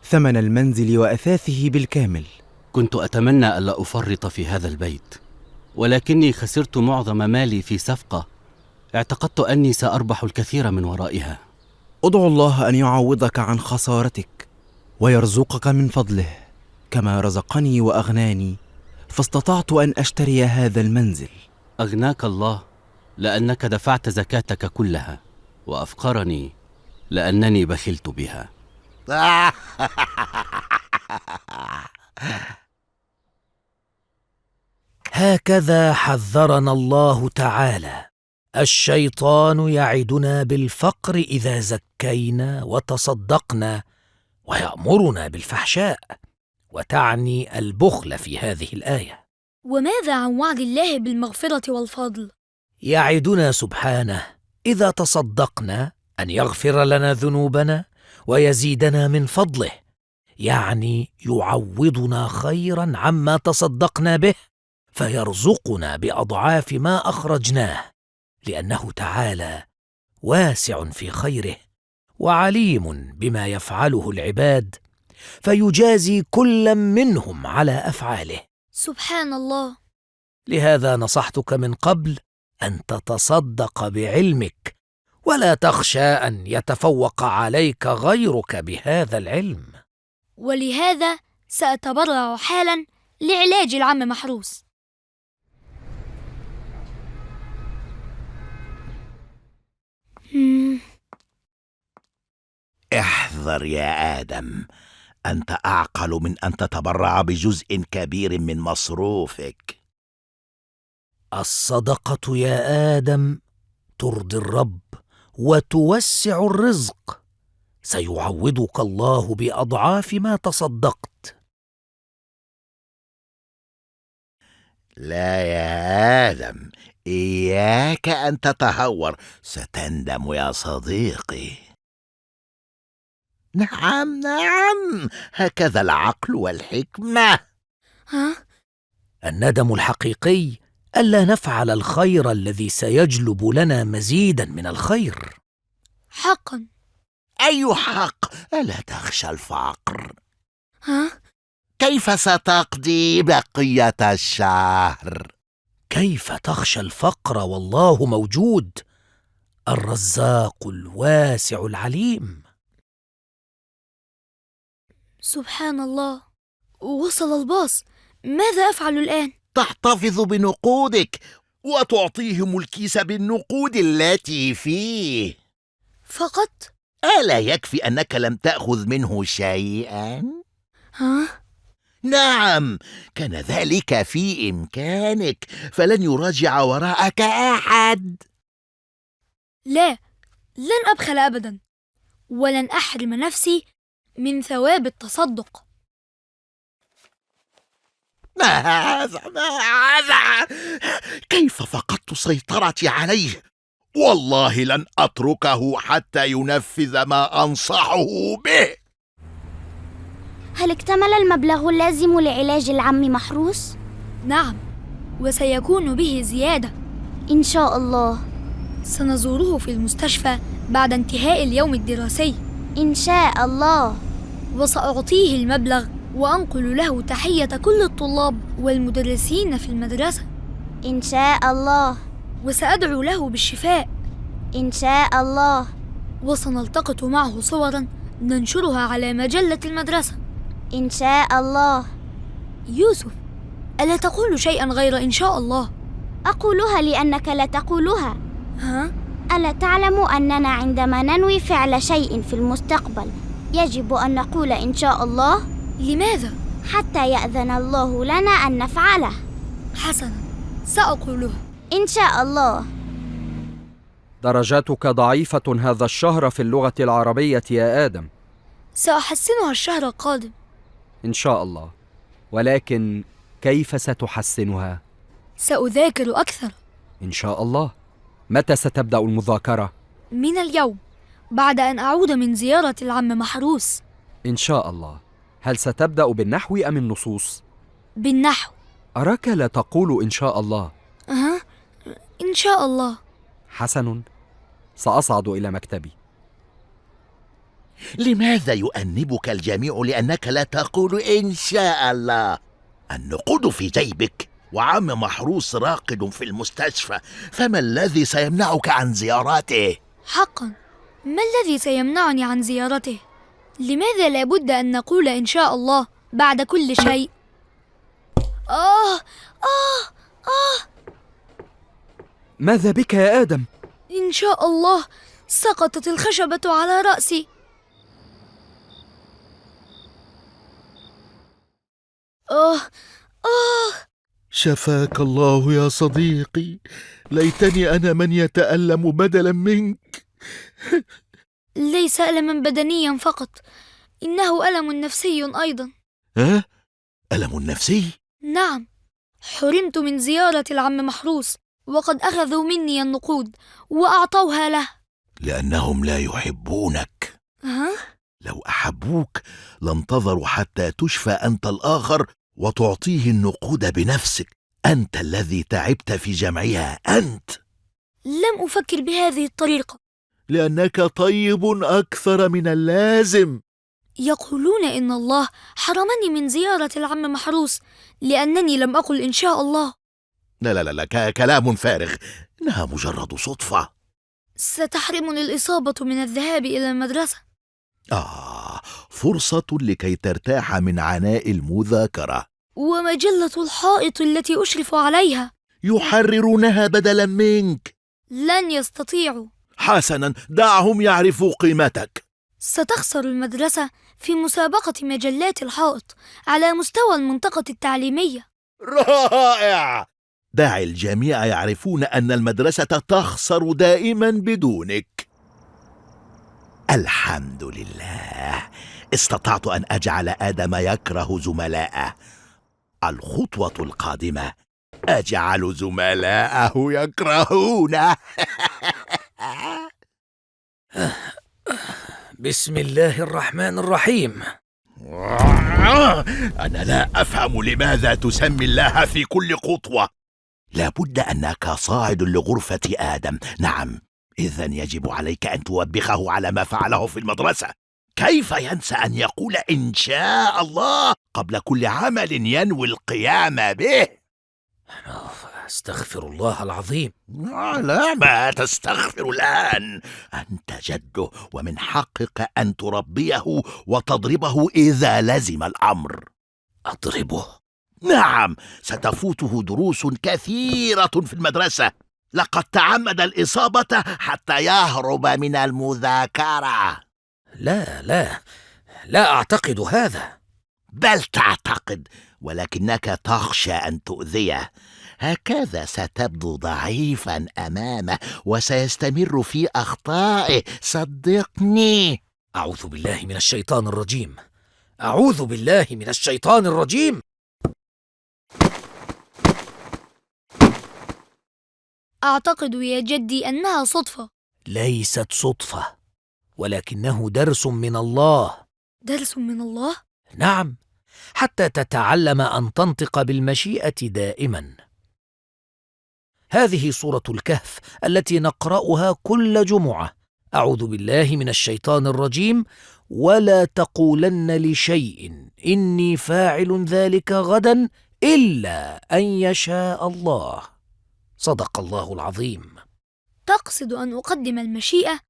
S12: ثمن المنزل وأثاثه بالكامل.
S11: كنت أتمنى ألا أفرط في هذا البيت، ولكني خسرت معظم مالي في صفقة اعتقدت أني سأربح الكثير من ورائها.
S12: أدعو الله أن يعوضك عن خسارتك ويرزقك من فضله كما رزقني وأغناني، فاستطعت أن أشتري هذا المنزل.
S11: أغناك الله لأنك دفعت زكاتك كلها، وأفقرني لأنني بخلت بها.
S2: هكذا حذرنا الله تعالى: الشيطان يعدنا بالفقر إذا زكينا وتصدقنا، ويأمرنا بالفحشاء، وتعني البخل في هذه الآية.
S1: وماذا عن وعد الله بالمغفرة والفضل؟
S2: يعدنا سبحانه إذا تصدقنا أن يغفر لنا ذنوبنا ويزيدنا من فضله، يعني يعوضنا خيرا عما تصدقنا به، فيرزقنا بأضعاف ما أخرجناه، لأنه تعالى واسع في خيره وعليم بما يفعله العباد، فيجازي كلا منهم على أفعاله.
S1: سبحان الله.
S2: لهذا نصحتك من قبل أن تتصدق بعلمك، ولا تخشى أن يتفوق عليك غيرك بهذا العلم.
S1: ولهذا سأتبرع حالا لعلاج العم محروس.
S3: احذر يا آدم، أنت أعقل من أن تتبرع بجزء كبير من مصروفك.
S2: الصدقة يا آدم ترضي الرب وتوسع الرزق، سيعوضك الله بأضعاف ما تصدقت.
S3: لا يا آدم، إياك أن تتهور، ستندم يا صديقي. نعم نعم، هكذا العقل والحكمة.
S1: ها؟
S2: الندم الحقيقي ألا نفعل الخير الذي سيجلب لنا مزيدا من الخير.
S1: حقا.
S3: أي حق؟ ألا تخشى الفقر؟
S1: ها؟
S3: كيف ستقضي بقية الشهر؟
S2: كيف تخشى الفقر والله موجود، الرزاق الواسع العليم؟
S1: سبحان الله، وصل الباص. ماذا أفعل الآن؟
S3: تحتفظ بنقودك وتعطيهم الكيس بالنقود التي فيه
S1: فقط؟
S3: ألا يكفي أنك لم تأخذ منه شيئا؟
S1: ها؟
S3: نعم، كان ذلك في إمكانك، فلن يراجع وراءك أحد.
S1: لا، لن أبخل أبدا، ولن أحرم نفسي من ثواب التصدق.
S3: ما هذا؟ كيف فقدت سيطرتي عليه؟ والله لن أتركه حتى ينفذ ما أنصحه به.
S5: هل اكتمل المبلغ اللازم لعلاج العم محروس؟
S1: نعم، وسيكون به زيادة
S5: إن شاء الله.
S1: سنزوره في المستشفى بعد انتهاء اليوم الدراسي
S5: إن شاء الله،
S1: وسأعطيه المبلغ وأنقل له تحية كل الطلاب والمدرسين في المدرسة
S5: إن شاء الله،
S1: وسأدعو له بالشفاء
S5: إن شاء الله،
S1: وسنلتقط معه صورا ننشرها على مجلة المدرسة
S5: إن شاء الله.
S1: يوسف، ألا تقول شيئا غير إن شاء الله؟
S5: أقولها لأنك لا تقولها.
S1: ها؟
S5: ألا تعلم أننا عندما ننوي فعل شيء في المستقبل يجب أن نقول إن شاء الله؟
S1: لماذا؟
S5: حتى يأذن الله لنا أن نفعله.
S1: حسنا، سأقولها
S5: إن شاء الله.
S4: درجاتك ضعيفة هذا الشهر في اللغة العربية يا آدم.
S1: سأحسنها الشهر القادم
S4: إن شاء الله، ولكن كيف ستحسنها؟
S1: سأذاكر أكثر
S4: إن شاء الله. متى ستبدأ المذاكرة؟
S1: من اليوم، بعد أن أعود من زيارة العم محروس.
S4: إن شاء الله. هل ستبدأ بالنحو أم النصوص؟
S1: بالنحو.
S4: أراك لا تقول إن شاء الله.
S1: إن شاء الله.
S4: حسن، سأصعد إلى مكتبي.
S3: لماذا يؤنبك الجميع لأنك لا تقول إن شاء الله؟ النقود في جيبك، وعم محروس راقد في المستشفى، فما الذي سيمنعك عن زيارته؟
S1: حقا، ما الذي سيمنعني عن زيارته؟ لماذا لابد أن نقول إن شاء الله بعد كل شيء؟
S4: ماذا بك يا آدم؟
S1: إن شاء الله سقطت الخشبة على رأسي.
S3: شفاك الله يا صديقي، ليتني أنا من يتألم بدلا منك.
S1: ليس ألما بدنيا فقط، إنه ألم نفسي أيضا.
S3: ألم نفسي؟
S1: نعم، حرمت من زيارة العم محروس، وقد أخذوا مني النقود وأعطوها له.
S3: لأنهم لا يحبونك. لو أحبوك لانتظروا حتى تشفى أنت الآخر وتعطيه النقود بنفسك. أنت الذي تعبت في جمعها، أنت.
S1: لم أفكر بهذه الطريقة.
S3: لأنك طيب أكثر من اللازم.
S1: يقولون إن الله حرمني من زيارة العم محروس لأنني لم أقل إن شاء الله.
S3: لا، كلام فارغ، إنها مجرد صدفة.
S1: ستحرمني الإصابة من الذهاب إلى المدرسة.
S3: فرصة لكي ترتاح من عناء المذاكرة.
S1: ومجلة الحائط التي أشرف عليها
S3: يحررونها بدلا منك.
S1: لن يستطيعوا.
S3: حسنا، دعهم يعرفوا قيمتك.
S1: ستخسر المدرسة في مسابقة مجلات الحائط على مستوى المنطقة التعليمية.
S3: رائع! دع الجميع يعرفون أن المدرسة تخسر دائما بدونك. الحمد لله، استطعت أن أجعل آدم يكره زملائه. الخطوة القادمة أجعل زملاءه يكرهونه.
S2: بسم الله الرحمن الرحيم.
S3: أنا لا أفهم لماذا تسمي الله في كل خطوة. لابد أنك صاعد لغرفة آدم. نعم، إذن يجب عليك أن توبخه على ما فعله في المدرسة. كيف ينسى أن يقول إن شاء الله قبل كل عمل ينوي القيام به؟
S2: أستغفر الله العظيم.
S3: لا، ما تستغفر الآن، أنت جده ومن حقك أن تربيه وتضربه إذا لزم الأمر.
S2: أضربه؟
S3: نعم، ستفوته دروس كثيرة في المدرسة. لقد تعمد الإصابة حتى يهرب من المذاكرة.
S2: لا أعتقد هذا.
S3: بل تعتقد، ولكنك تخشى أن تؤذيه. هكذا ستبدو ضعيفا أمامه وسيستمر في أخطائه، صدقني.
S2: أعوذ بالله من الشيطان الرجيم. أعوذ بالله من الشيطان الرجيم.
S1: أعتقد يا جدي أنها صدفة.
S2: ليست صدفة، ولكنه درس من الله.
S1: درس من الله؟
S2: نعم، حتى تتعلم أن تنطق بالمشيئة دائما. هذه سورة الكهف التي نقرأها كل جمعة. أعوذ بالله من الشيطان الرجيم. ولا تقولن لشيء إني فاعل ذلك غدا إلا أن يشاء الله. صدق الله العظيم.
S1: تقصد أن أقدم المشيئة؟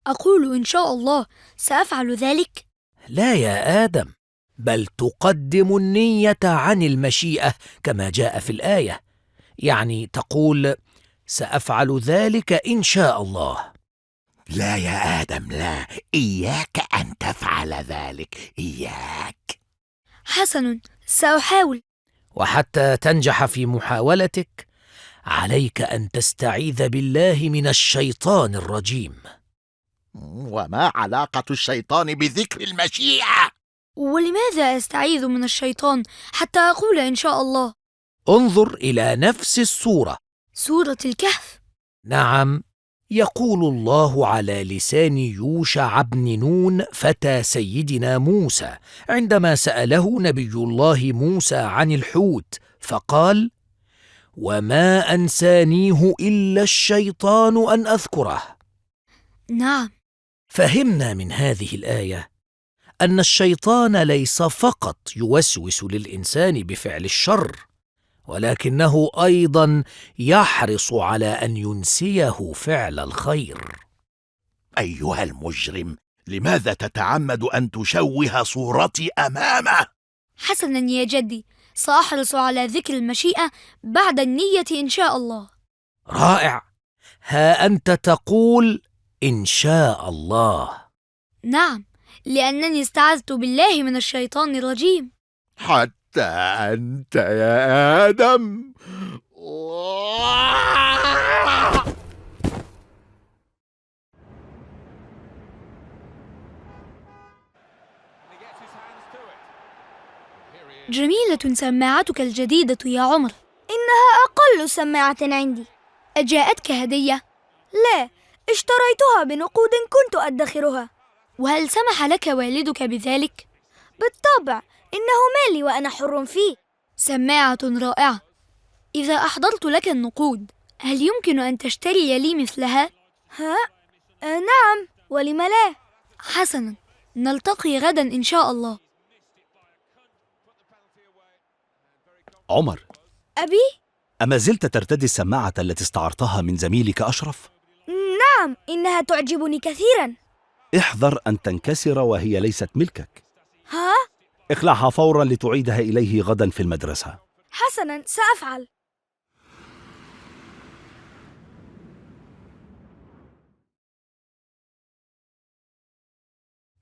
S1: أقول إن شاء الله سأفعل ذلك؟
S2: لا يا آدم، بل تقدم النية عن المشيئة كما جاء في الآية. يعني تقول سأفعل ذلك إن شاء الله.
S3: لا يا آدم، لا، إياك أن تفعل ذلك، إياك.
S1: حسن، سأحاول.
S2: وحتى تنجح في محاولتك عليك أن تستعيذ بالله من الشيطان الرجيم.
S3: وما علاقة الشيطان بذكر المشيئة؟
S1: ولماذا أستعيذ من الشيطان حتى أقول إن شاء الله؟
S2: انظر إلى نفس السورة،
S1: سورة الكهف.
S2: نعم، يقول الله على لسان يوشع بن نون فتى سيدنا موسى عندما سأله نبي الله موسى عن الحوت، فقال: وما أنسانيه إلا الشيطان أن أذكره.
S1: نعم.
S2: فهمنا من هذه الآية أن الشيطان ليس فقط يوسوس للإنسان بفعل الشر، ولكنه أيضا يحرص على أن ينسيه فعل الخير.
S3: أيها المجرم، لماذا تتعمد أن تشوه صورتي أمامه؟
S1: حسنا يا جدي، سأحرص على ذكر المشيئة بعد النية إن شاء الله.
S2: رائع، ها أنت تقول إن شاء الله.
S1: نعم، لأنني استعذت بالله من الشيطان الرجيم.
S3: حتى أنت يا آدم.
S1: جميلة سماعتك الجديدة يا عمر.
S5: إنها أقل سماعة عندي.
S1: أجاءتك هدية؟
S5: لا، اشتريتها بنقود كنت أدخرها.
S1: وهل سمح لك والدك بذلك؟
S5: بالطبع، إنه مالي وأنا حر فيه.
S1: سماعة رائعة. إذا أحضرت لك النقود، هل يمكن أن تشتري لي مثلها؟
S5: نعم، ولم لا؟
S1: حسنا، نلتقي غدا إن شاء الله.
S9: عمر،
S5: أبي؟
S9: أما زلت ترتدي السماعة التي استعرتها من زميلك أشرف؟
S5: نعم، إنها تعجبني كثيرا.
S9: احذر أن تنكسر وهي ليست ملكك.
S5: ها؟
S9: اخلعها فورا لتعيدها إليه غدا في المدرسة.
S5: حسنا، سأفعل.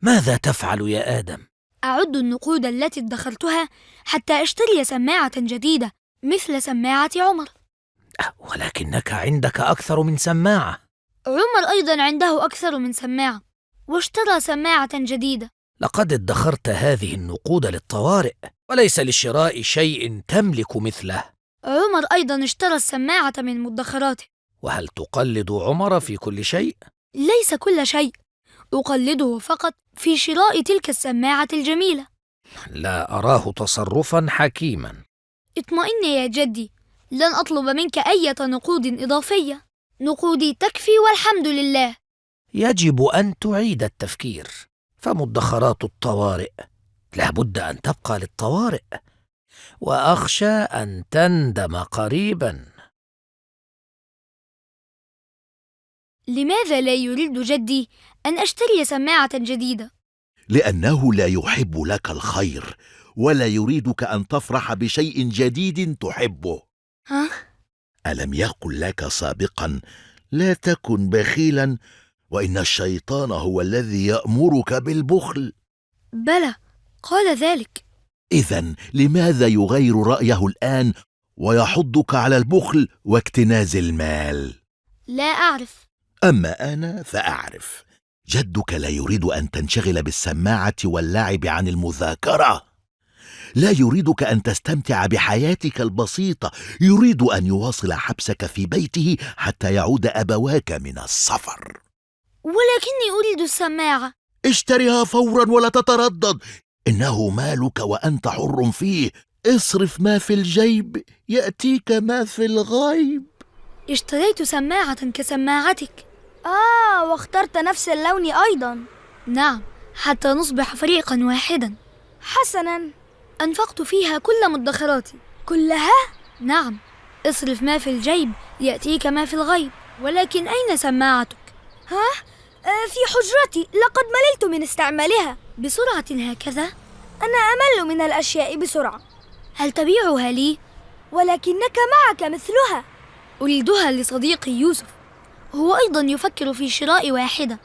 S2: ماذا تفعل يا آدم؟
S1: أعد النقود التي ادخرتها حتى أشتري سماعة جديدة مثل سماعة عمر.
S2: ولكنك عندك أكثر من سماعة.
S1: عمر أيضا عنده أكثر من سماعة، واشترى سماعة جديدة.
S2: لقد ادخرت هذه النقود للطوارئ، وليس لشراء شيء تملك مثله.
S1: عمر أيضا اشترى السماعة من مدخراته.
S2: وهل تقلد عمر في كل شيء؟
S1: ليس كل شيء، أقلده فقط في شراء تلك السماعة الجميلة.
S2: لا أراه تصرفا حكيما.
S1: اطمئن يا جدي، لن أطلب منك أي نقود إضافية، نقودي تكفي والحمد لله.
S2: يجب أن تعيد التفكير، فمدخرات الطوارئ لا بد أن تبقى للطوارئ، وأخشى أن تندم قريبا.
S1: لماذا لا يريد جدي أن أشتري سماعة جديدة؟
S3: لأنه لا يحب لك الخير، ولا يريدك أن تفرح بشيء جديد تحبه.
S1: ها؟
S3: ألم يقل لك سابقا لا تكن بخيلا، وإن الشيطان هو الذي يأمرك بالبخل؟
S1: بلى، قال ذلك.
S3: إذن لماذا يغير رأيه الآن ويحضك على البخل واكتناز المال؟
S1: لا أعرف.
S3: أما أنا فأعرف. جدك لا يريد أن تنشغل بالسماعة واللعب عن المذاكرة، لا يريدك أن تستمتع بحياتك البسيطة، يريد أن يواصل حبسك في بيته حتى يعود أبواك من السفر.
S1: ولكني أريد السماعة.
S3: اشتريها فورا ولا تتردد، إنه مالك وأنت حر فيه. اصرف ما في الجيب يأتيك ما في الغيب.
S1: اشتريت سماعة كسماعتك.
S5: واخترت نفس اللون أيضا.
S1: نعم، حتى نصبح فريقا واحدا.
S5: حسنا.
S1: أنفقت فيها كل مدخراتي.
S5: كلها؟
S1: نعم. اصرف ما في الجيب يأتيك ما في الغيب. ولكن أين سماعتك؟
S5: في حجرتي، لقد مللت من استعمالها.
S1: بسرعة هكذا؟
S5: أنا أمل من الأشياء بسرعة.
S1: هل تبيعها لي؟
S5: ولكنك معك مثلها.
S1: أريدها لصديقي يوسف، هو أيضا يفكر في شراء واحدة.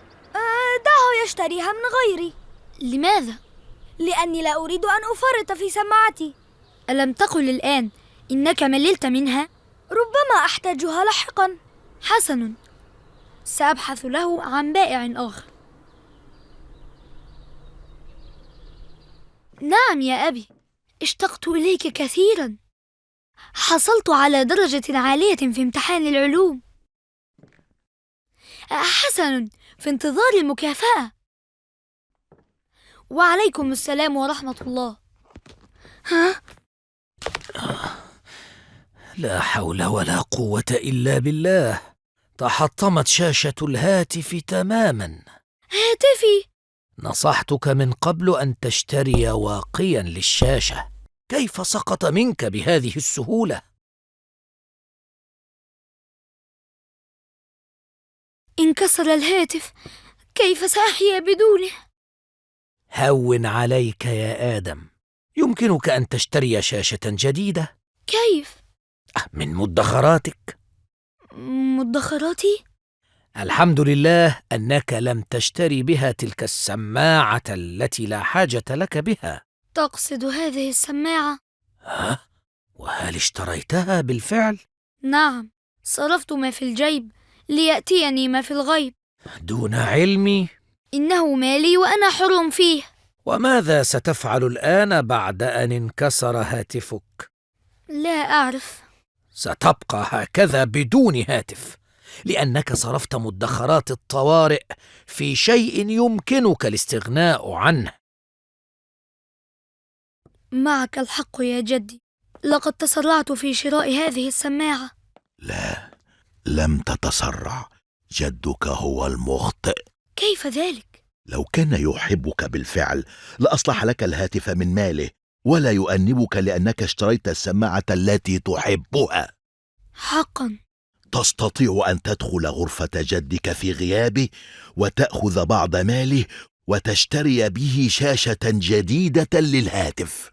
S5: دعه يشتريها من غيري.
S1: لماذا؟
S5: لأني لا أريد أن أفرط في سماعتي.
S1: ألم تقل الآن إنك مللت منها؟
S5: ربما أحتاجها لاحقا.
S1: حسن، سأبحث له عن بائع آخر. نعم يا أبي، اشتقت إليك كثيرا. حصلت على درجة عالية في امتحان العلوم. حسن، في انتظار المكافأة. وعليكم السلام ورحمة الله.
S2: لا حول ولا قوة إلا بالله، تحطمت شاشة الهاتف تماما.
S1: هاتفي؟
S2: نصحتك من قبل أن تشتري واقيا للشاشة، كيف سقط منك بهذه السهولة؟
S1: انكسر الهاتف، كيف سأحيا بدونه؟
S2: هون عليك يا آدم، يمكنك أن تشتري شاشة جديدة.
S1: كيف؟
S2: من مدخراتك.
S1: مدخراتي؟
S2: الحمد لله أنك لم تشتري بها تلك السماعة التي لا حاجة لك بها.
S1: تقصد هذه السماعة؟
S2: وهل اشتريتها بالفعل؟
S1: نعم، صرفت ما في الجيب ليأتيني ما في الغيب.
S2: دون علمي؟
S1: إنه مالي وأنا حر فيه.
S2: وماذا ستفعل الآن بعد أن انكسر هاتفك؟
S1: لا أعرف.
S2: ستبقى هكذا بدون هاتف، لأنك صرفت مدخرات الطوارئ في شيء يمكنك الاستغناء عنه.
S1: معك الحق يا جدي، لقد تسرعت في شراء هذه السماعة.
S3: لا، لم تتسرع، جدك هو المخطئ.
S1: كيف ذلك؟
S3: لو كان يحبك بالفعل لأصلح لك الهاتف من ماله، ولا يؤنبك لأنك اشتريت السماعة التي تحبها.
S1: حقا.
S3: تستطيع أن تدخل غرفة جدك في غيابه وتأخذ بعض ماله وتشتري به شاشة جديدة للهاتف.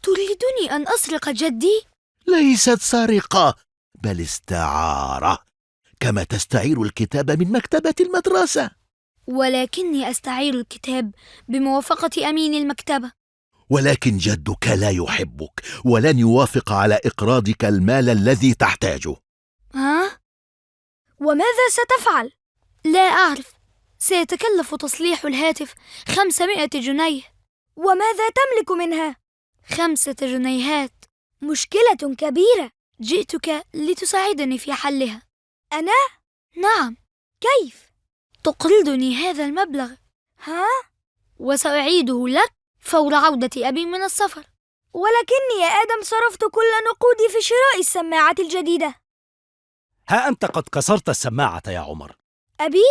S1: تريدني أن أسرق جدي؟
S3: ليست سرقة، بل استعارة، كما تستعير الكتاب من مكتبة المدرسة.
S1: ولكني أستعير الكتاب بموافقة أمين المكتبة.
S3: ولكن جدك لا يحبك ولن يوافق على إقراضك المال الذي تحتاجه.
S1: وماذا ستفعل؟ لا أعرف. سيتكلف تصليح الهاتف 500 جنيه.
S5: وماذا تملك منها؟
S1: 5 جنيهات. مشكلة كبيرة، جئتك لتساعدني في حلها. أنا؟ نعم. كيف؟ تقرضني هذا المبلغ، ها؟ وسأعيده لك فور عودة أبي من السفر. ولكني يا آدم صرفت كل نقودي في شراء السماعة الجديدة.
S9: ها أنت قد كسرت السماعة يا عمر.
S1: أبي؟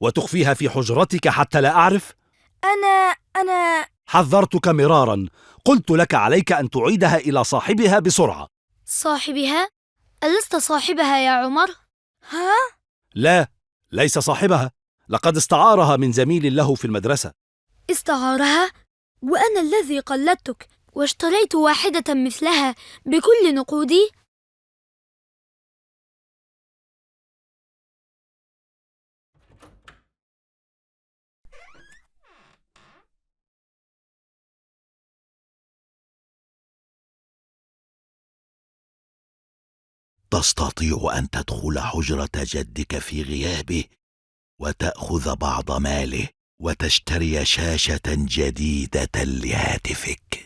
S9: وتخفيها في حجرتك حتى لا أعرف؟
S1: أنا
S9: حذرتك مرارا، قلت لك عليك أن تعيدها إلى صاحبها بسرعة.
S1: صاحبها؟ ألست صاحبها يا عمر؟ ها؟
S9: لا، ليس صاحبها، لقد استعارها من زميل له في المدرسة.
S1: استعارها؟ وأنا الذي قلدتك واشتريت واحدة مثلها بكل نقودي؟
S3: تستطيع أن تدخل حجرة جدك في غيابه وتأخذ بعض ماله وتشتري شاشة جديدة لهاتفك.